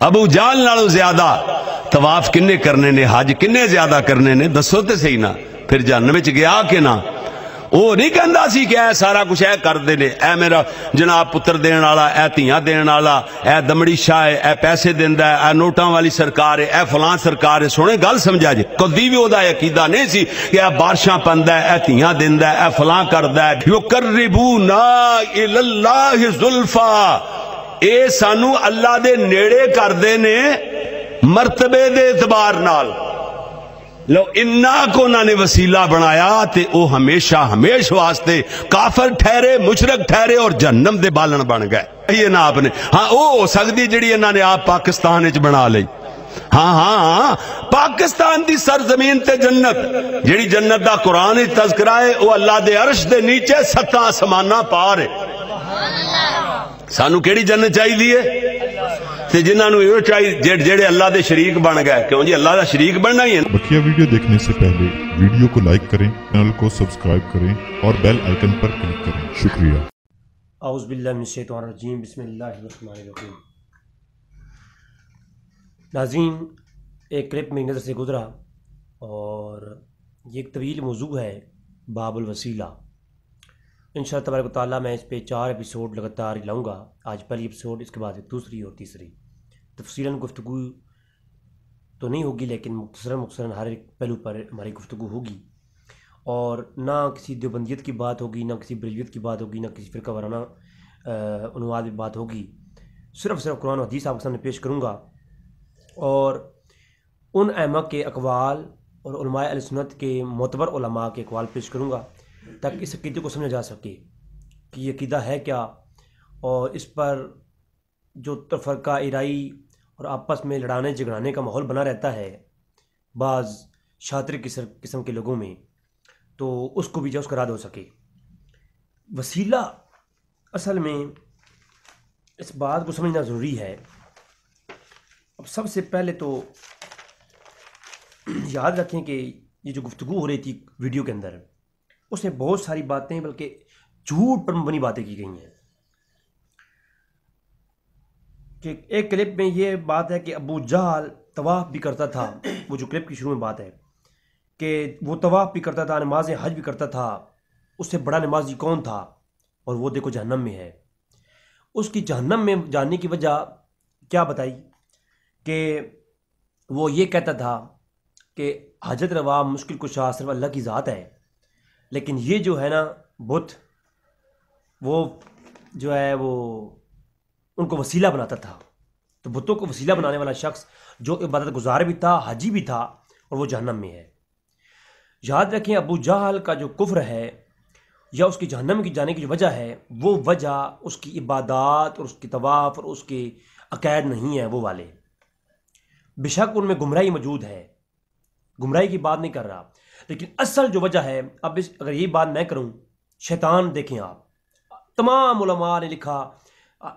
ابو جال نالوں زیادہ طواف کنے کرنے نے، حج کنے زیادہ کرنے نے، دسو تے صحیح نا؟ پھر جہنم وچ گیا کہ نہ؟ وہ نہیں کہندا سی کہ اے سارا کچھ اے کر دے نے، اے میرا جناب پتر دین والا، اے تیاں دین والا، اے دمڑی شاہ ہے، اے پیسے دیندا ہے، اے نوٹاں والی سرکار ہے، اے فلاں سرکار ہے۔ سونے گل سمجھا جی، کدی بھی اودا عقیدہ نہیں سی کہ اے بارشاں پندا ہے، اے تیاں دیندا ہے، اے فلاں کردا ہے۔ یقربونا الی اللہ زلفا، اے سانو اللہ دے نیڑے کر دے نے مرتبے دے اعتبار نال۔ لو انا کو انہوں نے وسیلہ بنایا تے او ہمیشہ ہمیش واسطے کافر ٹھہرے، مشرک ٹھہرے اور جہنم دے بالن بن گئے۔ یہ نا آپ نے ہاں او ہو سکتی جڑی انہوں نے آپ پاکستان وچ بنا لئی۔ ہاں پاکستان دی سرزمین تے جنت، جڑی جنت دا قرآن وچ تذکرہ ہے، او اللہ دے عرش دے نیچے 7 آسماناں پار ہے۔ سانو کیڑی جنت چاہیے تے جنہاں نو یہ چاہیے جڑے اللہ دے شریک بن گئے؟ کیوں جی اللہ دا شریک بننا ہی ہے۔ بقیہ ویڈیو دیکھنے سے پہلے ویڈیو کو لائک کریں، چینل کو سبسکرائب کریں اور بیل آئیکن پر کلک کریں۔ شکریہ۔ اعوذ باللہ من الشیطان الرجیم، بسم اللہ الرحمن الرحیم۔ ناظرین، ایک کلپ میری نظر سے گزرا اور یہ ایک طویل موضوع ہے، باب الوسیلہ۔ انشاءاللہ تبارک و تعالیٰ میں اس پہ 4 ایپیسوڈ لگاتار لاؤں گا۔ آج پہلی ایپیسوڈ، اس کے بعد دوسری اور تیسری۔ تفصیلاً گفتگو تو نہیں ہوگی، لیکن مختصراً ہر ایک پہلو پر ہماری گفتگو ہوگی، اور نہ کسی دیوبندیت کی بات ہوگی، نہ کسی بریلویت کی بات ہوگی، نہ کسی فرقہ وارانہ عنوان کی بات ہوگی۔ صرف قرآن و حدیث آپ کے سامنے پیش کروں گا، اور ان ائمہ کے اقوال اور علماء اہل سنت کے معتبر علماء کے اقوال پیش کروں گا، تاکہ اس عقیدے کو سمجھا جا سکے کہ یہ عقیدہ ہے کیا، اور اس پر جو تفرقہ آرائی اور آپس میں لڑانے جھگڑانے کا ماحول بنا رہتا ہے بعض شاطر قسم کے لوگوں میں، تو اس کو بھی جو اس کا رد ہو سکے۔ وسیلہ اصل میں اس بات کو سمجھنا ضروری ہے۔ اب سب سے پہلے تو یاد رکھیں کہ یہ جو گفتگو ہو رہی تھی ویڈیو کے اندر، اس میں بہت ساری باتیں بلکہ جھوٹ پر مبنی باتیں کی گئی ہیں۔ کہ ایک کلپ میں یہ بات ہے کہ ابو جہل طواف بھی کرتا تھا، وہ جو کلپ کی شروع میں بات ہے کہ وہ طواف بھی کرتا تھا، نماز حج بھی کرتا تھا، اس سے بڑا نمازی کون تھا، اور وہ دیکھو جہنم میں ہے۔ اس کی جہنم میں جانے کی وجہ کیا بتائی کہ وہ یہ کہتا تھا کہ حاجت روا مشکل کشا صرف اللہ کی ذات ہے، لیکن یہ جو ہے نا بت، وہ جو ہے وہ ان کو وسیلہ بناتا تھا۔ تو بتوں کو وسیلہ بنانے والا شخص جو عبادت گزار بھی تھا، حاجی بھی تھا، اور وہ جہنم میں ہے۔ یاد رکھیں ابو جہل کا جو کفر ہے یا اس کی جہنم کی جانے کی جو وجہ ہے، وہ وجہ اس کی عبادات اور اس کی طواف اور اس کے عقائد نہیں ہیں وہ والے۔ بے شک ان میں گمراہی موجود ہے، گمراہی کی بات نہیں کر رہا، لیکن اصل جو وجہ ہے، اب اگر یہ بات میں کروں، شیطان دیکھیں آپ، تمام علماء نے لکھا،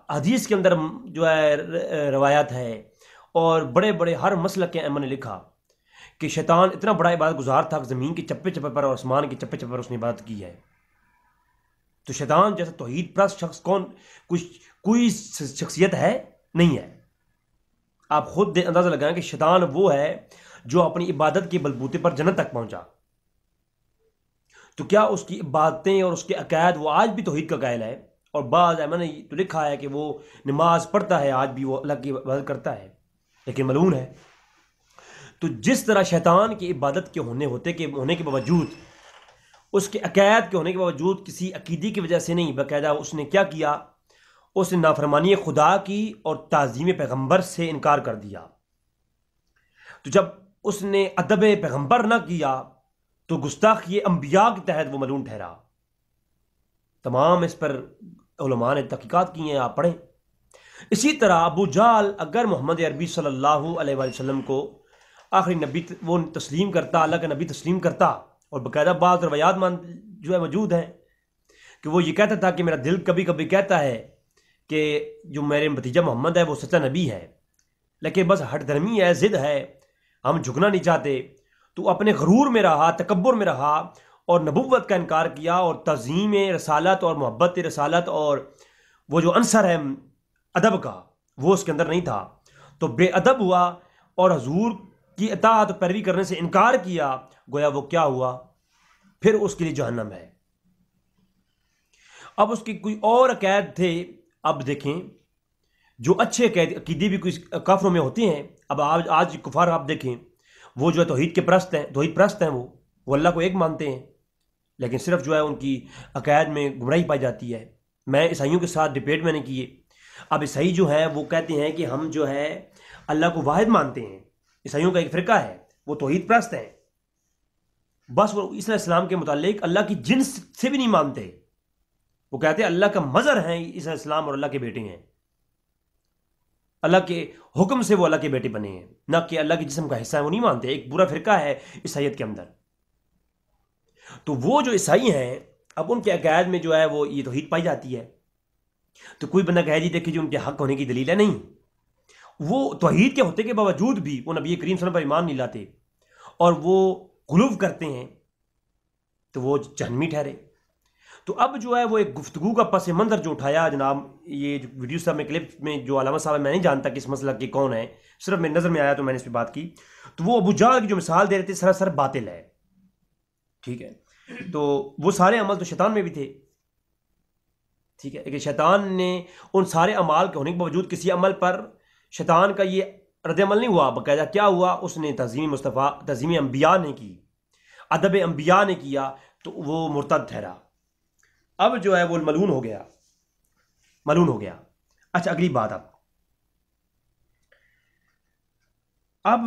حدیث کے اندر جو ہے روایات ہے، اور بڑے بڑے ہر مسلک کے ائمہ نے لکھا کہ شیطان اتنا بڑا عبادت گزار تھا کہ زمین کے چپے چپے پر اور آسمان کے چپے چپے پر اس نے عبادت کی ہے۔ تو شیطان جیسا توحید پرست شخص کوئی شخصیت ہے نہیں ہے۔ آپ خود اندازہ لگائیں کہ شیطان وہ ہے جو اپنی عبادت کے بلبوتے پر جنت تک پہنچا، تو کیا اس کی عبادتیں اور اس کے عقائد وہ آج بھی توحید کا قائل ہے؟ اور بعض ائمہ نے تو لکھا ہے کہ وہ نماز پڑھتا ہے، آج بھی وہ اللہ کی عبادت کرتا ہے، لیکن ملعون ہے۔ تو جس طرح شیطان کی عبادت کے ہونے کے باوجود، اس کے عقائد کے ہونے کے باوجود کسی عقیدے کی وجہ سے نہیں، باقاعدہ اس نے کیا کیا، اس نے نافرمانی خدا کی اور تعظیم پیغمبر سے انکار کر دیا۔ تو جب اس نے ادب پیغمبر نہ کیا تو گستاخی انبیاء کے تحت وہ ملعون ٹھہرا۔ تمام اس پر علماء نے تحقیقات کی ہیں، آپ پڑھیں۔ اسی طرح ابو جہل اگر محمد عربی صلی اللہ علیہ وآلہ وسلم کو آخری نبی وہ تسلیم کرتا، اللہ کا نبی تسلیم کرتا، اور باقاعدہ بعض روایات جو ہے موجود ہیں کہ وہ یہ کہتا تھا کہ میرا دل کبھی کبھی کہتا ہے کہ جو میرے بھتیجا محمد ہے وہ سچا نبی ہے، لیکن بس ہٹ درمی ہے، ضد ہے، ہم جھکنا نہیں چاہتے۔ تو اپنے غرور میں رہا، تکبر میں رہا، اور نبوت کا انکار کیا، اور تعظیم رسالت اور محبت رسالت اور وہ جو عنصر ہے ادب کا وہ اس کے اندر نہیں تھا۔ تو بے ادب ہوا اور حضور کی اطاعت و پیروی کرنے سے انکار کیا، گویا وہ کیا ہوا؟ پھر اس کے لیے جہنم ہے۔ اب اس کے کوئی اور عقائد تھے، اب دیکھیں جو اچھے عقیدے بھی کچھ کافروں میں ہوتے ہیں۔ اب آج کفار آپ دیکھیں، وہ جو ہے توحید کے پرست ہیں، توحید پرست ہیں، وہ اللہ کو ایک مانتے ہیں، لیکن صرف جو ہے ان کی عقائد میں گمراہی پائی جاتی ہے۔ میں عیسائیوں کے ساتھ ڈبیٹ میں نے کیے، اب عیسائی جو ہیں وہ کہتے ہیں کہ ہم جو ہے اللہ کو واحد مانتے ہیں۔ عیسائیوں کا ایک فرقہ ہے، وہ توحید پرست ہیں، بس وہ عیسی علیہ السلام کے متعلق اللہ کی جنس سے بھی نہیں مانتے۔ وہ کہتے ہیں اللہ کا مظہر ہیں عیسی علیہ السلام اور اللہ کے بیٹے ہیں، اللہ کے حکم سے وہ اللہ کے بیٹے بنے ہیں، نہ کہ اللہ کے جسم کا حصہ ہے، وہ نہیں مانتے۔ ایک برا فرقہ ہے عیسائیت کے اندر۔ تو وہ جو عیسائی ہیں، اب ان کے عقائد میں جو ہے وہ یہ توحید پائی جاتی ہے۔ تو کوئی بندہ کہے جی دیکھیے جو ان کے حق ہونے کی دلیل ہے، نہیں، وہ توحید کے ہوتے کے باوجود بھی وہ نبی کریم صلی اللہ علیہ وسلم پر ایمان نہیں لاتے اور وہ غلو کرتے ہیں، تو وہ جہنمی ٹھہرے۔ تو اب جو ہے وہ ایک گفتگو کا پس منظر جو اٹھایا جناب، یہ جو ویڈیو صاحب میں کلپ میں جو علامہ صاحب ہے، میں نہیں جانتا کہ اس مسئلہ کے کون ہے، صرف میری نظر میں آیا تو میں نے اس پہ بات کی۔ تو وہ ابو جہل کی جو مثال دے رہے تھے سراسر باطل ہے، ٹھیک ہے؟ تو وہ سارے عمل تو شیطان میں بھی تھے، ٹھیک ہے، کہ شیطان نے ان سارے اعمال کے ہونے کے باوجود کسی عمل پر شیطان کا یہ رد عمل نہیں ہوا، باقاعدہ کیا ہوا؟ اس نے تعظیم مصطفیٰ، تعظیم انبیاء نے کی، ادب انبیاء نے کیا، تو وہ مرتد ٹھہرا۔ اب جو ہے وہ ملعون ہو گیا، ملعون ہو گیا۔ اچھا اگلی بات، اب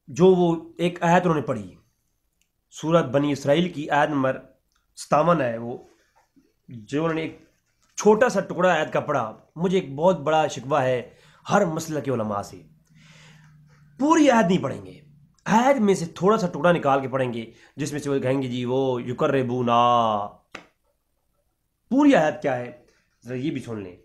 جو وہ ایک آیت انہوں نے پڑھی، سورۃ بنی اسرائیل کی آیت نمبر 57 ہے، وہ جو انہوں نے ایک چھوٹا سا ٹکڑا آیت کا پڑھا، مجھے ایک بہت بڑا شکوہ ہے ہر مسئلہ کے علماء سے۔ پوری آیت نہیں پڑھیں گے، آیت میں سے تھوڑا سا ٹکڑا نکال کے پڑھیں گے، جس میں سے وہ کہیں گے جی وہ یقربونا۔ پوری آیت کیا ہے ذرا یہ بھی سن لیں۔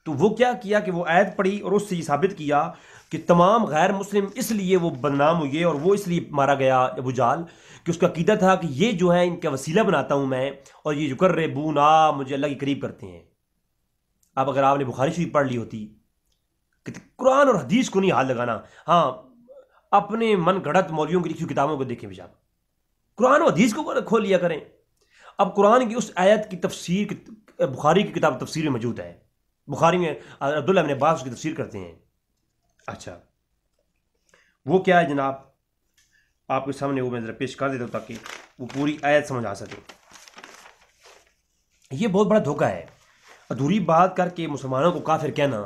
تو وہ کیا کیا کہ وہ آیت پڑھی اور اس سے یہ ثابت کیا کہ تمام غیر مسلم اس لیے وہ بدنام ہوئے اور وہ اس لیے مارا گیا ابو جہل کہ اس کا عقیدہ تھا کہ یہ جو ہے ان کا وسیلہ بناتا ہوں میں، اور یہ یقربونا مجھے اللہ کے قریب کرتے ہیں۔ اب اگر آپ نے بخاری شریف پڑھ لی ہوتی کہ قرآن اور حدیث کو نہیں ہاتھ لگانا، ہاں اپنے من گھڑت مولویوں کی لکھی ہوئی کتابوں کو دیکھیں بھی، قرآن و حدیث کو کھول لیا کریں۔ اب قرآن کی اس آیت کی تفسیر بخاری کی کتاب تفسیر میں موجود ہے، بخاری میں عبداللہ بن عباس کی تفسیر کرتے ہیں۔ اچھا وہ کیا ہے جناب، آپ کے سامنے وہ میں ذرا پیش کر دیتا ہوں تاکہ وہ پوری آیت سمجھ آ سکے۔ یہ بہت بڑا دھوکہ ہے، ادھوری بات کر کے مسلمانوں کو کافر کہنا،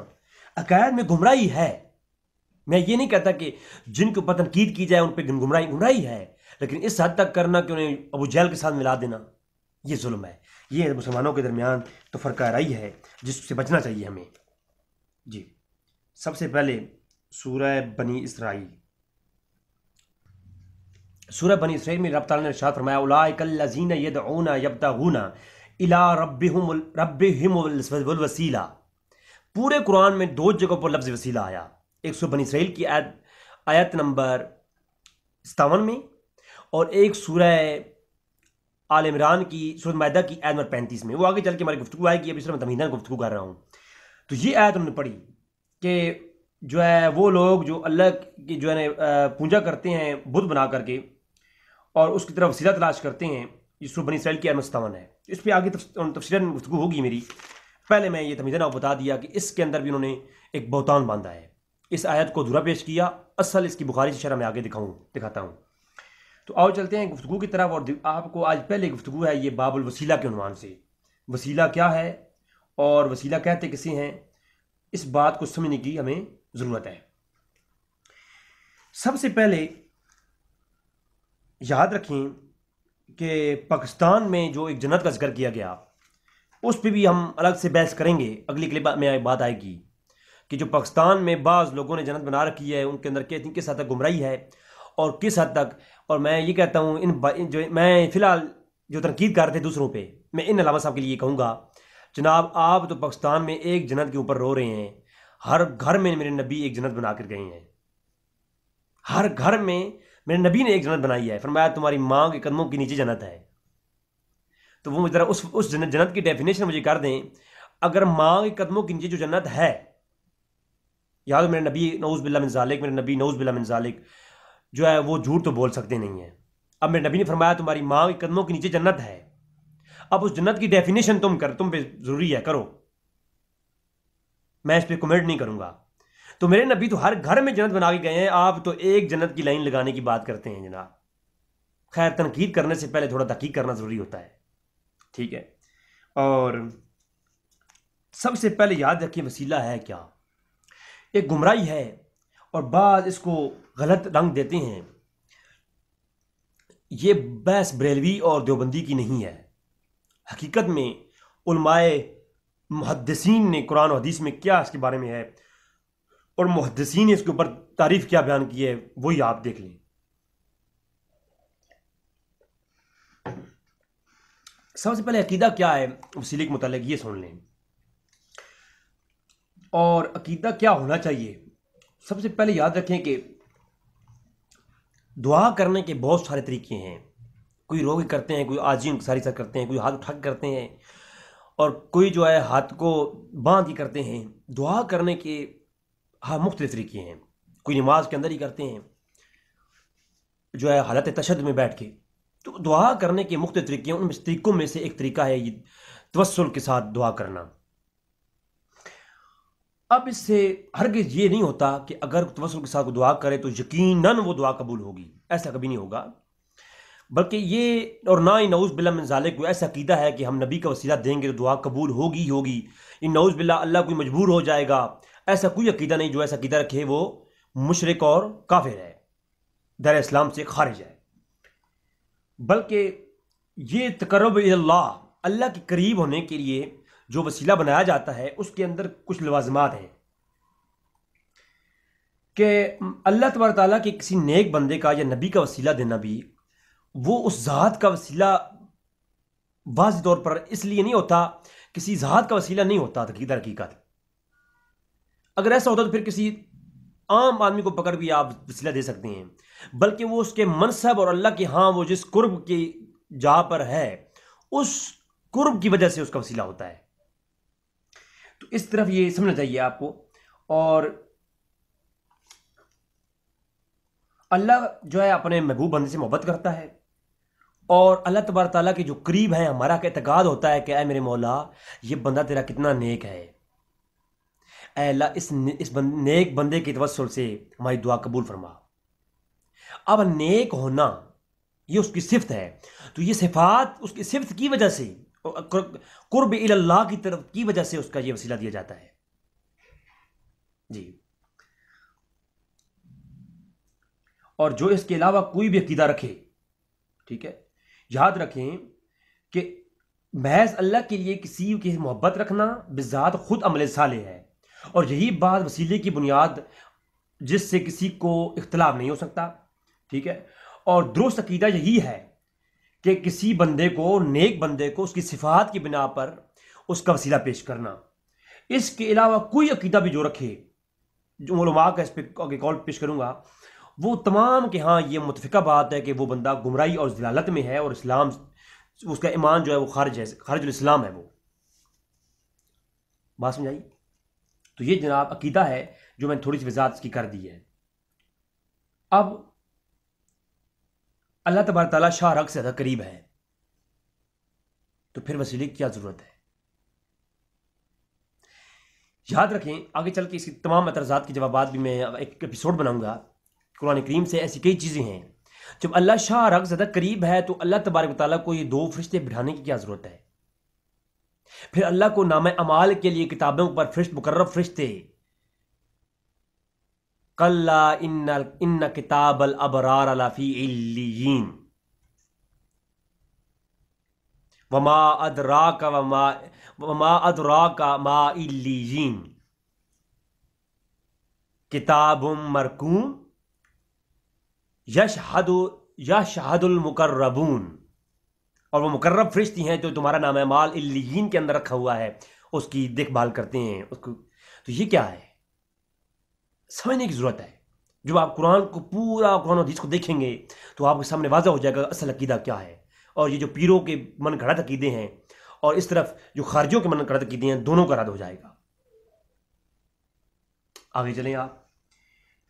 عقائد میں گمراہی ہے۔ میں یہ نہیں کہتا کہ جن کے اوپر تنقید کی جائے ان پہ گمراہی ہے، لیکن اس حد تک کرنا کہ انہیں ابو جہل کے ساتھ ملا دینا یہ ظلم ہے۔ یہ مسلمانوں کے درمیان تو فرقہ رائی ہے جس سے بچنا چاہیے ہمیں۔ جی سب سے پہلے سورہ بنی اسرائیل، سورہ بنی اسرائیل میں رب تعالیٰ نے ارشاد فرمایا اولئک الذین یدعون یبتغون الی ربہم الوسیلہ۔ پورے قرآن میں 2 جگہوں پر لفظ وسیلہ آیا، ایک سورہ بنی اسرائیل کی آیت نمبر 57 میں، اور ایک سورہ آل عمران کی سورۃ مائدہ کی آیت نمبر 35 میں۔ وہ آگے چل کے ہماری گفتگو آئے گی، ابھی صرف میں تمہیداً گفتگو کر رہا ہوں۔ تو یہ آیت انہوں نے پڑھی کہ جو ہے وہ لوگ جو اللہ کی جو ہے پوجا کرتے ہیں بت بنا کر کے اور اس کی طرف وسیلہ تلاش کرتے ہیں، یہ سورۃ بنی اسرائیل کی آیت 57 ہے۔ اس پہ آگے تفصیلاً گفتگو ہوگی میری، پہلے میں یہ تمہیداً آپ بتا دیا کہ اس کے اندر بھی انہوں نے ایک بہتان باندھا ہے، اس آیت کو ادھورا پیش کیا۔ اصل اس کی بخاری سے شرح میں آگے دکھاتا ہوں۔ تو آؤ چلتے ہیں گفتگو کی طرف، اور آپ کو آج پہلے گفتگو ہے یہ باب الوسیلہ کے عنوان سے، وسیلہ کیا ہے اور وسیلہ کہتے کسے ہیں، اس بات کو سمجھنے کی ہمیں ضرورت ہے۔ سب سے پہلے یاد رکھیں کہ پاکستان میں جو ایک جنت کا ذکر کیا گیا اس پہ بھی ہم الگ سے بحث کریں گے، اگلی کلپ میں بات آئے گی کہ جو پاکستان میں بعض لوگوں نے جنت بنا رکھی ہے ان کے اندر کس حد تک گمراہی ہے اور کس حد تک، اور میں یہ کہتا ہوں جو میں فی الحال جو تنقید کرتے دوسروں پہ، میں ان علامہ صاحب کے لیے کہوں گا جناب آپ تو پاکستان میں ایک جنت کے اوپر رو رہے ہیں، ہر گھر میں میرے نبی ایک جنت بنا کر گئے ہیں، ہر گھر میں میرے نبی نے ایک جنت بنائی ہے، فرمایا تمہاری ماں کے قدموں کے نیچے جنت ہے۔ تو وہ ذرا اس جنت کی ڈیفینیشن مجھے کر دیں، اگر ماں کے قدموں کے نیچے جو جنت ہے یاد ہو میرے نبی نعوذ باللہ من ذالک، میرے نبی نعوذ باللہ من ذالک جو ہے وہ جھوٹ تو بول سکتے نہیں ہیں. اب میرے نبی نے فرمایا تمہاری ماں کے قدموں کے نیچے جنت ہے. اب اس جنت کی ڈیفینیشن تم پہ ضروری ہے، کرو، میں اس پہ کمنٹ نہیں کروں گا. تو میرے نبی تو ہر گھر میں جنت بنا کے گئے ہیں، آپ تو ایک جنت کی لائن لگانے کی بات کرتے ہیں جناب. خیر، تنقید کرنے سے پہلے تھوڑا تحقیق کرنا ضروری ہوتا ہے، ٹھیک ہے. اور سب سے پہلے یاد رکھیں وسیلہ ہے کیا. ایک گمراہی ہے اور بعض اس کو غلط رنگ دیتے ہیں. یہ بحث بریلوی اور دیوبندی کی نہیں ہے. حقیقت میں علماء محدثین نے قرآن و حدیث میں کیا اس کے بارے میں ہے اور محدثین نے اس کے اوپر تعریف کیا بیان کی ہے، وہی آپ دیکھ لیں. سب سے پہلے عقیدہ کیا ہے وسیلے کے متعلق یہ سن لیں، اور عقیدہ کیا ہونا چاہیے. سب سے پہلے یاد رکھیں کہ دعا کرنے کے بہت سارے طریقے ہیں. کوئی رو کے کرتے ہیں، کوئی آجین ساری سر کرتے ہیں، کوئی ہاتھ اٹھا کے کرتے ہیں، اور کوئی جو ہے ہاتھ کو باندھ کے کرتے ہیں. دعا کرنے کے مختلف طریقے ہیں. کوئی نماز کے اندر ہی کرتے ہیں جو ہے حالت تشہد میں بیٹھ کے. تو دعا کرنے کے مختلف طریقے ہیں. ان طریقوں میں سے ایک طریقہ ہے یہ توسل کے ساتھ دعا کرنا. اب اس سے ہرگز یہ نہیں ہوتا کہ اگر توسل کے ساتھ دعا کرے تو یقیناً وہ دعا قبول ہوگی، ایسا کبھی نہیں ہوگا. بلکہ یہ اور نہ ہی نعوذ باللہ من ذالک کوئی ایسا عقیدہ ہے کہ ہم نبی کا وسیلہ دیں گے تو دعا قبول ہوگی ہوگی. ان نعوذ باللہ اللہ کوئی مجبور ہو جائے گا، ایسا کوئی عقیدہ نہیں. جو ایسا عقیدہ رکھے وہ مشرک اور کافر ہے، دائرہ اسلام سے خارج ہے. بلکہ یہ تقرب اللہ، اللہ کے قریب ہونے کے لیے جو وسیلہ بنایا جاتا ہے اس کے اندر کچھ لوازمات ہیں کہ اللہ تبارک تعالیٰ کے کسی نیک بندے کا یا نبی کا وسیلہ دینا بھی وہ اس ذات کا وسیلہ واضح طور پر اس لیے نہیں ہوتا، کسی ذات کا وسیلہ نہیں ہوتا. حقیقت اگر ایسا ہوتا تو پھر کسی عام آدمی کو پکڑ بھی آپ وسیلہ دے سکتے ہیں، بلکہ وہ اس کے منصب اور اللہ کے ہاں وہ جس قرب کی جہاں پر ہے اس قرب کی وجہ سے اس کا وسیلہ ہوتا ہے. تو اس طرف یہ سمجھنا چاہیے آپ کو. اور اللہ جو ہے اپنے محبوب بندے سے محبت کرتا ہے، اور اللہ تبارک تعالیٰ کے جو قریب ہیں ہمارا کا اعتقاد ہوتا ہے کہ اے میرے مولا یہ بندہ تیرا کتنا نیک ہے، اے اللہ اس نیک بندے کے توسل سے ہماری دعا قبول فرما. اب نیک ہونا یہ اس کی صفت ہے، تو یہ صفات اس کی صفت کی وجہ سے قرب اللہ کی طرف کی وجہ سے اس کا یہ وسیلہ دیا جاتا ہے. جی، اور جو اس کے علاوہ کوئی بھی عقیدہ رکھے، ٹھیک ہے، یاد رکھیں کہ محض اللہ کے لیے کسی کی محبت رکھنا بذات خود عمل صالح ہے، اور یہی بات وسیلے کی بنیاد جس سے کسی کو اختلاف نہیں ہو سکتا. ٹھیک ہے، اور درست عقیدہ یہی ہے کہ کسی بندے کو، نیک بندے کو اس کی صفات کی بنا پر اس کا وسیلہ پیش کرنا. اس کے علاوہ کوئی عقیدہ بھی جو رکھے، جو علماء کا اس پہ آگے قول پیش کروں گا، وہ تمام کہ ہاں یہ متفقہ بات ہے کہ وہ بندہ گمراہی اور ضلالت میں ہے، اور اسلام اس کا ایمان جو ہے وہ خارج الاسلام ہے. وہ بات سمجھائی؟ تو یہ جناب عقیدہ ہے جو میں نے تھوڑی سی وضاحت اس کی کر دی ہے. اب اللہ تبارک تعالیٰ شاہ رگ سے زیادہ قریب ہے، تو پھر وسیلے کی کیا ضرورت ہے؟ یاد رکھیں آگے چل کے اس کی تمام اعتراضات کے جوابات بھی میں ایک ایپیسوڈ بناؤں گا. قرآن کریم سے ایسی کئی چیزیں ہیں. جب اللہ شاہ رگ زیادہ قریب ہے تو اللہ تبارک تعالیٰ کو یہ دو فرشتے بٹھانے کی کیا ضرورت ہے؟ پھر اللہ کو نام اعمال کے لیے کتابوں پر مقرر فرشتے، کلا ان کتاب الابرار لفی علیین وما ادراک ما علیین کتاب مرقوم یشہد المقربون. اور وہ مقرب فرشتی ہیں جو تمہارا نام اعمال علیین کے اندر رکھا ہوا ہے، اس کی دیکھ بھال کرتے ہیں اس کو. تو یہ کیا ہے؟ سمجھنے کی ضرورت ہے. جب آپ قرآن کو پورا قرآن و حدیث کو دیکھیں گے تو آپ کے سامنے واضح ہو جائے گا اصل عقیدہ کیا ہے. اور یہ جو پیروں کے من گھڑت عقیدے ہیں اور اس طرف جو خارجیوں کے من گھڑت عقیدے ہیں، دونوں کا رد ہو جائے گا. آگے چلیں آپ.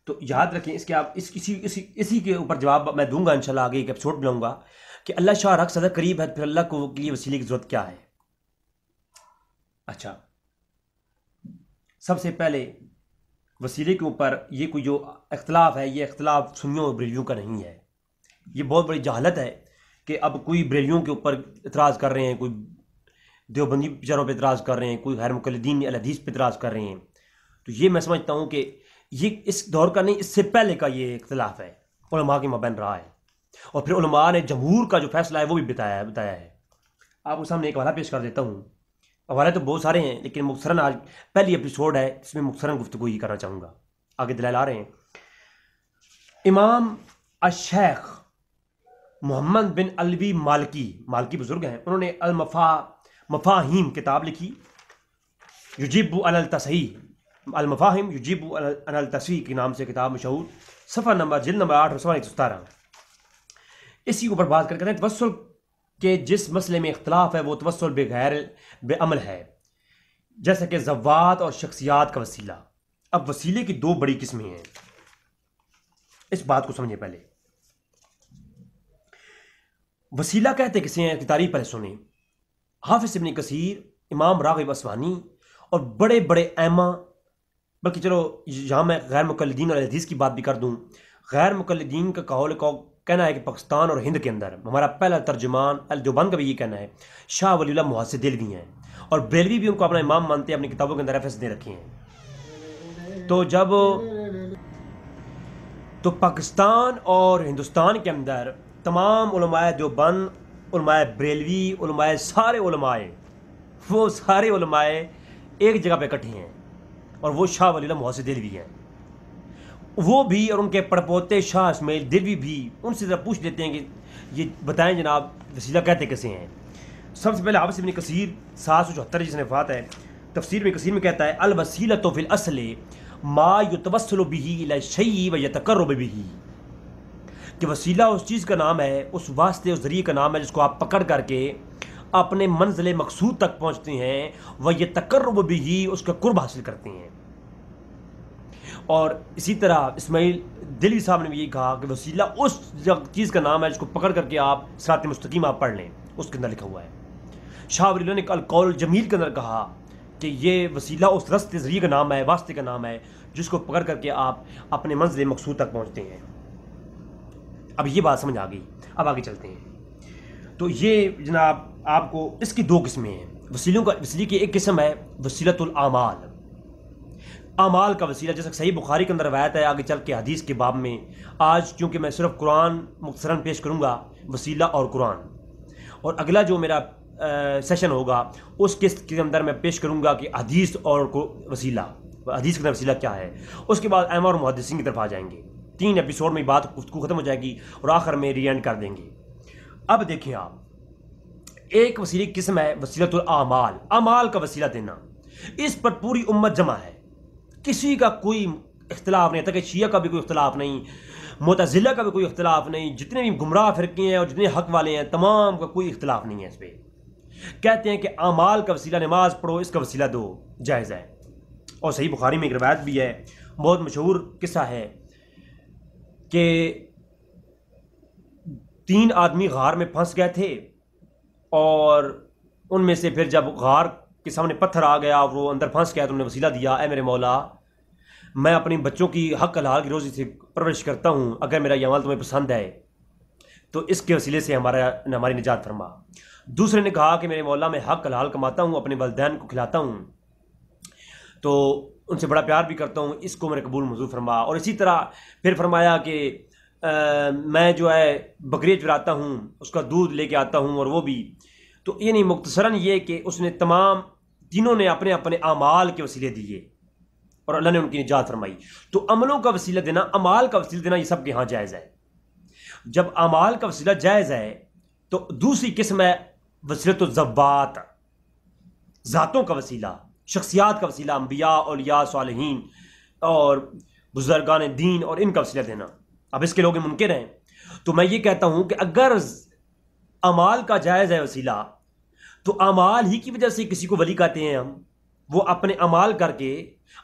تو یاد رکھیں اس کے آپ اسی کے اوپر جواب میں دوں گا انشاءاللہ، آگے ایک ایپیسوڈ بناؤں گا کہ اللہ شاہ رخ صدر قریب ہے، پھر اللہ کو کے لیے وسیلے کی ضرورت کیا ہے. اچھا، سب سے پہلے وسیلے کے اوپر یہ کوئی جو اختلاف ہے، یہ اختلاف سنیوں اور بریلیوں کا نہیں ہے. یہ بہت بڑی جہالت ہے کہ اب کوئی بریلیوں کے اوپر اعتراض کر رہے ہیں، کوئی دیوبندی بیچاروں پہ اعتراض کر رہے ہیں، کوئی غیر مقلدین اہل حدیث پہ اعتراض کر رہے ہیں. تو یہ میں سمجھتا ہوں کہ یہ اس دور کا نہیں، اس سے پہلے کا یہ اختلاف ہے، علماء کے مابین رہا ہے. اور پھر علماء نے جمہور کا جو فیصلہ ہے وہ بھی بتایا ہے. آپ کو سامنے ایک حوالہ پیش کر دیتا ہوں. حوالے تو بہت سارے ہیں لیکن مختصراً آج پہلی ایپیسوڈ ہے، اس میں مختصراً گفتگو ہی کرنا چاہوں گا. آگے دلائل آ رہے ہیں. امام الشیخ محمد بن علوی مالکی بزرگ ہیں، انہوں نے مفاہیم کتاب لکھی، یجیب علی التصحیح، المفاہم یجیب علی التصحیح کے نام سے کتاب مشہور، صفحہ نمبر جلد نمبر 8 صفحہ 117. اسی کے اوپر بات کر کے ہیں توسل کے جس مسئلے میں اختلاف ہے وہ توسل بے عمل ہے، جیسا کہ ذوات اور شخصیات کا وسیلہ. اب وسیلے کی دو بڑی قسمیں ہیں، اس بات کو سمجھیں. پہلے وسیلہ کہتے کسے ہیں کی تعریف پہلے سنیں. حافظ ابن کثیر، امام راغب اصفہانی اور بڑے بڑے ائمہ، بلکہ چلو یہاں میں غیر مقلدین اور حدیث کی بات بھی کر دوں. غیر مقلدین کا کہنا ہے کہ پاکستان اور ہند کے اندر ہمارا پہلا ترجمان الدیوبند کا بھی یہ کہنا ہے، شاہ ولی اللہ محدث دہلوی ہیں، اور بریلوی بھی ان کو اپنا امام مانتے ہیں، اپنی کتابوں کے اندر ریفرنس دے رکھے ہیں. تو پاکستان اور ہندوستان کے اندر تمام علماء دیوبند، علماء بریلوی، علماء سارے علماء ایک جگہ پہ اکٹھے ہیں، اور وہ شاہ ولی اللہ محدث دہلوی ہیں. وہ بھی اور ان کے پڑپوتے شاہ اسماعیل دہلوی بھی، ان سے ذرا پوچھ لیتے ہیں کہ یہ بتائیں جناب وسیلہ کہتے کیسے ہیں. سب سے پہلے حافظ ابن کثیر 774 جس نے وفات ہے، تفسیر میں کثیر میں کہتا ہے الوسیلۃ فی الاصل ما یتوسل بہ الی الشیء ویتقرب بہ، کہ وسیلہ اس چیز کا نام ہے، اس واسطے اس ذریعے کا نام ہے جس کو آپ پکڑ کر کے اپنے منزل مقصود تک پہنچتے ہیں، ویتقرب بہ، اس کا قرب حاصل کرتے ہیں. اور اسی طرح اسماعیل دہلوی صاحب نے بھی یہی کہا کہ وسیلہ اس چیز کا نام ہے جس کو پکڑ کر کے آپ صراط مستقیم آپ پڑھ لیں، اس کے اندر لکھا ہوا ہے. شاہ ولی اللہ نے القول الجمیل کے اندر کہا کہ یہ وسیلہ اس رستے ذریعے کا نام ہے، واسطے کا نام ہے جس کو پکڑ کر کے آپ اپنے منزل مقصود تک پہنچتے ہیں. اب یہ بات سمجھ آ گئی. اب آگے چلتے ہیں. تو یہ جناب آپ کو اس کی دو قسمیں ہیں. وسیلے کی ایک قسم ہے وسیلۃ الاعمال، اعمال کا وسیلہ، جیسا صحیح بخاری کے اندر روایت ہے، آگے چل کے حدیث کے باب میں. آج کیونکہ میں صرف قرآن مختصراً پیش کروں گا، وسیلہ اور قرآن، اور اگلا جو میرا سیشن ہوگا اس کے اندر میں پیش کروں گا کہ حدیث اور وسیلہ، حدیث کے اندر وسیلہ کیا ہے. اس کے بعد ائمہ اور محدثین کی طرف آ جائیں گے. 3 ایپیسوڈ میں بات گفتگو ختم ہو جائے گی اور آخر میں ری اینڈ کر دیں گے. اب دیکھیں آپ، ایک وسیلے کی قسم ہے وسیلۃ الاعمال، اعمال کا وسیلہ دینا. اس پر پوری امت جمع ہے، کسی کا کوئی اختلاف نہیں، تک شیعہ کا بھی کوئی اختلاف نہیں، معتزلہ کا بھی کوئی اختلاف نہیں، جتنے بھی گمراہ فرقے ہیں اور جتنے حق والے ہیں تمام کا کوئی اختلاف نہیں ہے اس پہ. کہتے ہیں کہ اعمال کا وسیلہ نماز پڑھو، اس کا وسیلہ دو، جائز ہے. اور صحیح بخاری میں ایک روایت بھی ہے، بہت مشہور قصہ ہے کہ 3 آدمی غار میں پھنس گئے تھے، اور ان میں سے پھر جب غار کے سامنے پتھر آ گیا اور وہ اندر پھنس گیا تو انہوں نے وسیلہ دیا، اے میرے مولا، میں اپنی بچوں کی حق حلال کی روزی سے پرورش کرتا ہوں، اگر میرا یہ عمل تمہیں پسند ہے تو اس کے وسیلے سے ہماری نجات فرما. دوسرے نے کہا کہ میرے مولا، میں حق حلال کماتا ہوں، اپنے والدین کو کھلاتا ہوں، تو ان سے بڑا پیار بھی کرتا ہوں، اس کو میرے قبول منظور فرما. اور اسی طرح پھر فرمایا کہ میں جو ہے بکری چراتا ہوں، اس کا دودھ لے کے آتا ہوں، اور وہ بھی. تو یعنی مختصراً یہ کہ اس نے تینوں نے اپنے اپنے اعمال کے وسیلے دیے اور اللہ نے ان کی نجات فرمائی. تو عملوں کا وسیلہ دینا، اعمال کا وسیلہ دینا، یہ سب کے ہاں جائز ہے. جب اعمال کا وسیلہ جائز ہے تو دوسری قسم ہے وسیلۃ الذوات، ذاتوں کا وسیلہ، شخصیات کا وسیلہ، انبیاء، اولیاء، صالحین اور بزرگان دین، اور ان کا وسیلہ دینا. اب اس کے لوگ منکر ہیں، تو میں یہ کہتا ہوں کہ اگر اعمال کا جائز ہے وسیلہ، تو اعمال ہی کی وجہ سے کسی کو ولی کہتے ہیں ہم. وہ اپنے اعمال کر کے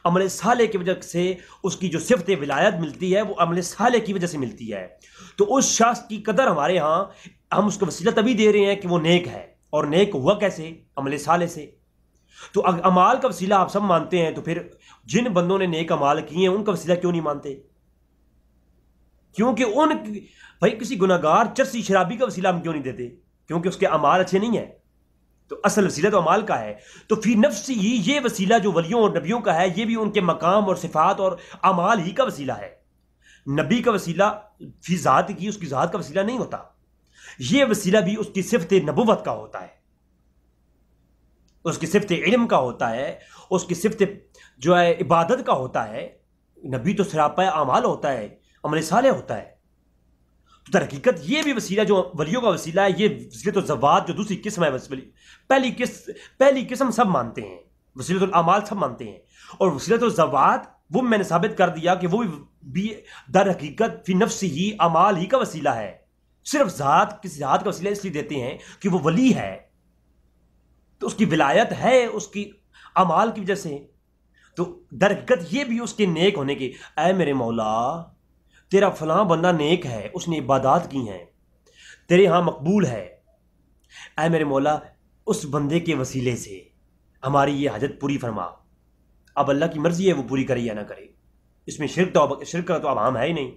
عمل صالح کی وجہ سے اس کی جو صفت ولایت ملتی ہے وہ عمل صالح کی وجہ سے ملتی ہے. تو اس شخص کی قدر ہمارے ہاں ہم اس کو وسیلہ تبھی دے رہے ہیں کہ وہ نیک ہے. اور نیک ہوا کیسے؟ عمل صالح سے. تو اعمال کا وسیلہ آپ سب مانتے ہیں، تو پھر جن بندوں نے نیک اعمال کیے ہیں ان کا وسیلہ کیوں نہیں مانتے؟ کیونکہ بھائی کسی گناہگار چرسی شرابی کا وسیلہ ہم کیوں نہیں دیتے؟ کیونکہ اس کے اعمال اچھے نہیں ہیں. تو اصل وسیلہ تو اعمال کا ہے. تو فی نفسی ہی یہ وسیلہ جو ولیوں اور نبیوں کا ہے یہ بھی ان کے مقام اور صفات اور اعمال ہی کا وسیلہ ہے. نبی کا وسیلہ فی ذات کی اس کی ذات کا وسیلہ نہیں ہوتا. یہ وسیلہ بھی اس کی صفت نبوت کا ہوتا ہے، اس کی صفت علم کا ہوتا ہے، اس کی صفت جو ہے عبادت کا ہوتا ہے. نبی تو سراپا اعمال ہوتا ہے، عمل صالح ہوتا ہے. تو در حقیقت یہ بھی وسیلہ جو ولیوں کا وسیلہ ہے یہ وسیلۃ الزوات جو دوسری قسم ہے، پہلی قسم سب مانتے ہیں، وسیلۃ الاعمال سب مانتے ہیں. اور وسیلۃ الزوات وہ میں نے ثابت کر دیا کہ وہ بھی در حقیقت فی نفس ہی اعمال ہی کا وسیلہ ہے. صرف کسی ذات کا وسیلہ اس لیے دیتے ہیں کہ وہ ولی ہے، تو اس کی ولایت ہے اس کی اعمال کی وجہ سے. تو در حقیقت یہ بھی اس کے نیک ہونے کی، اے میرے مولا تیرا فلاں بندہ نیک ہے، اس نے عبادات کی ہیں، تیرے ہاں مقبول ہے، اے میرے مولا اس بندے کے وسیلے سے ہماری یہ حاجت پوری فرما. اب اللہ کی مرضی ہے وہ پوری کرے یا نہ کرے، اس میں شرک کا تو عوام ہے ہی نہیں.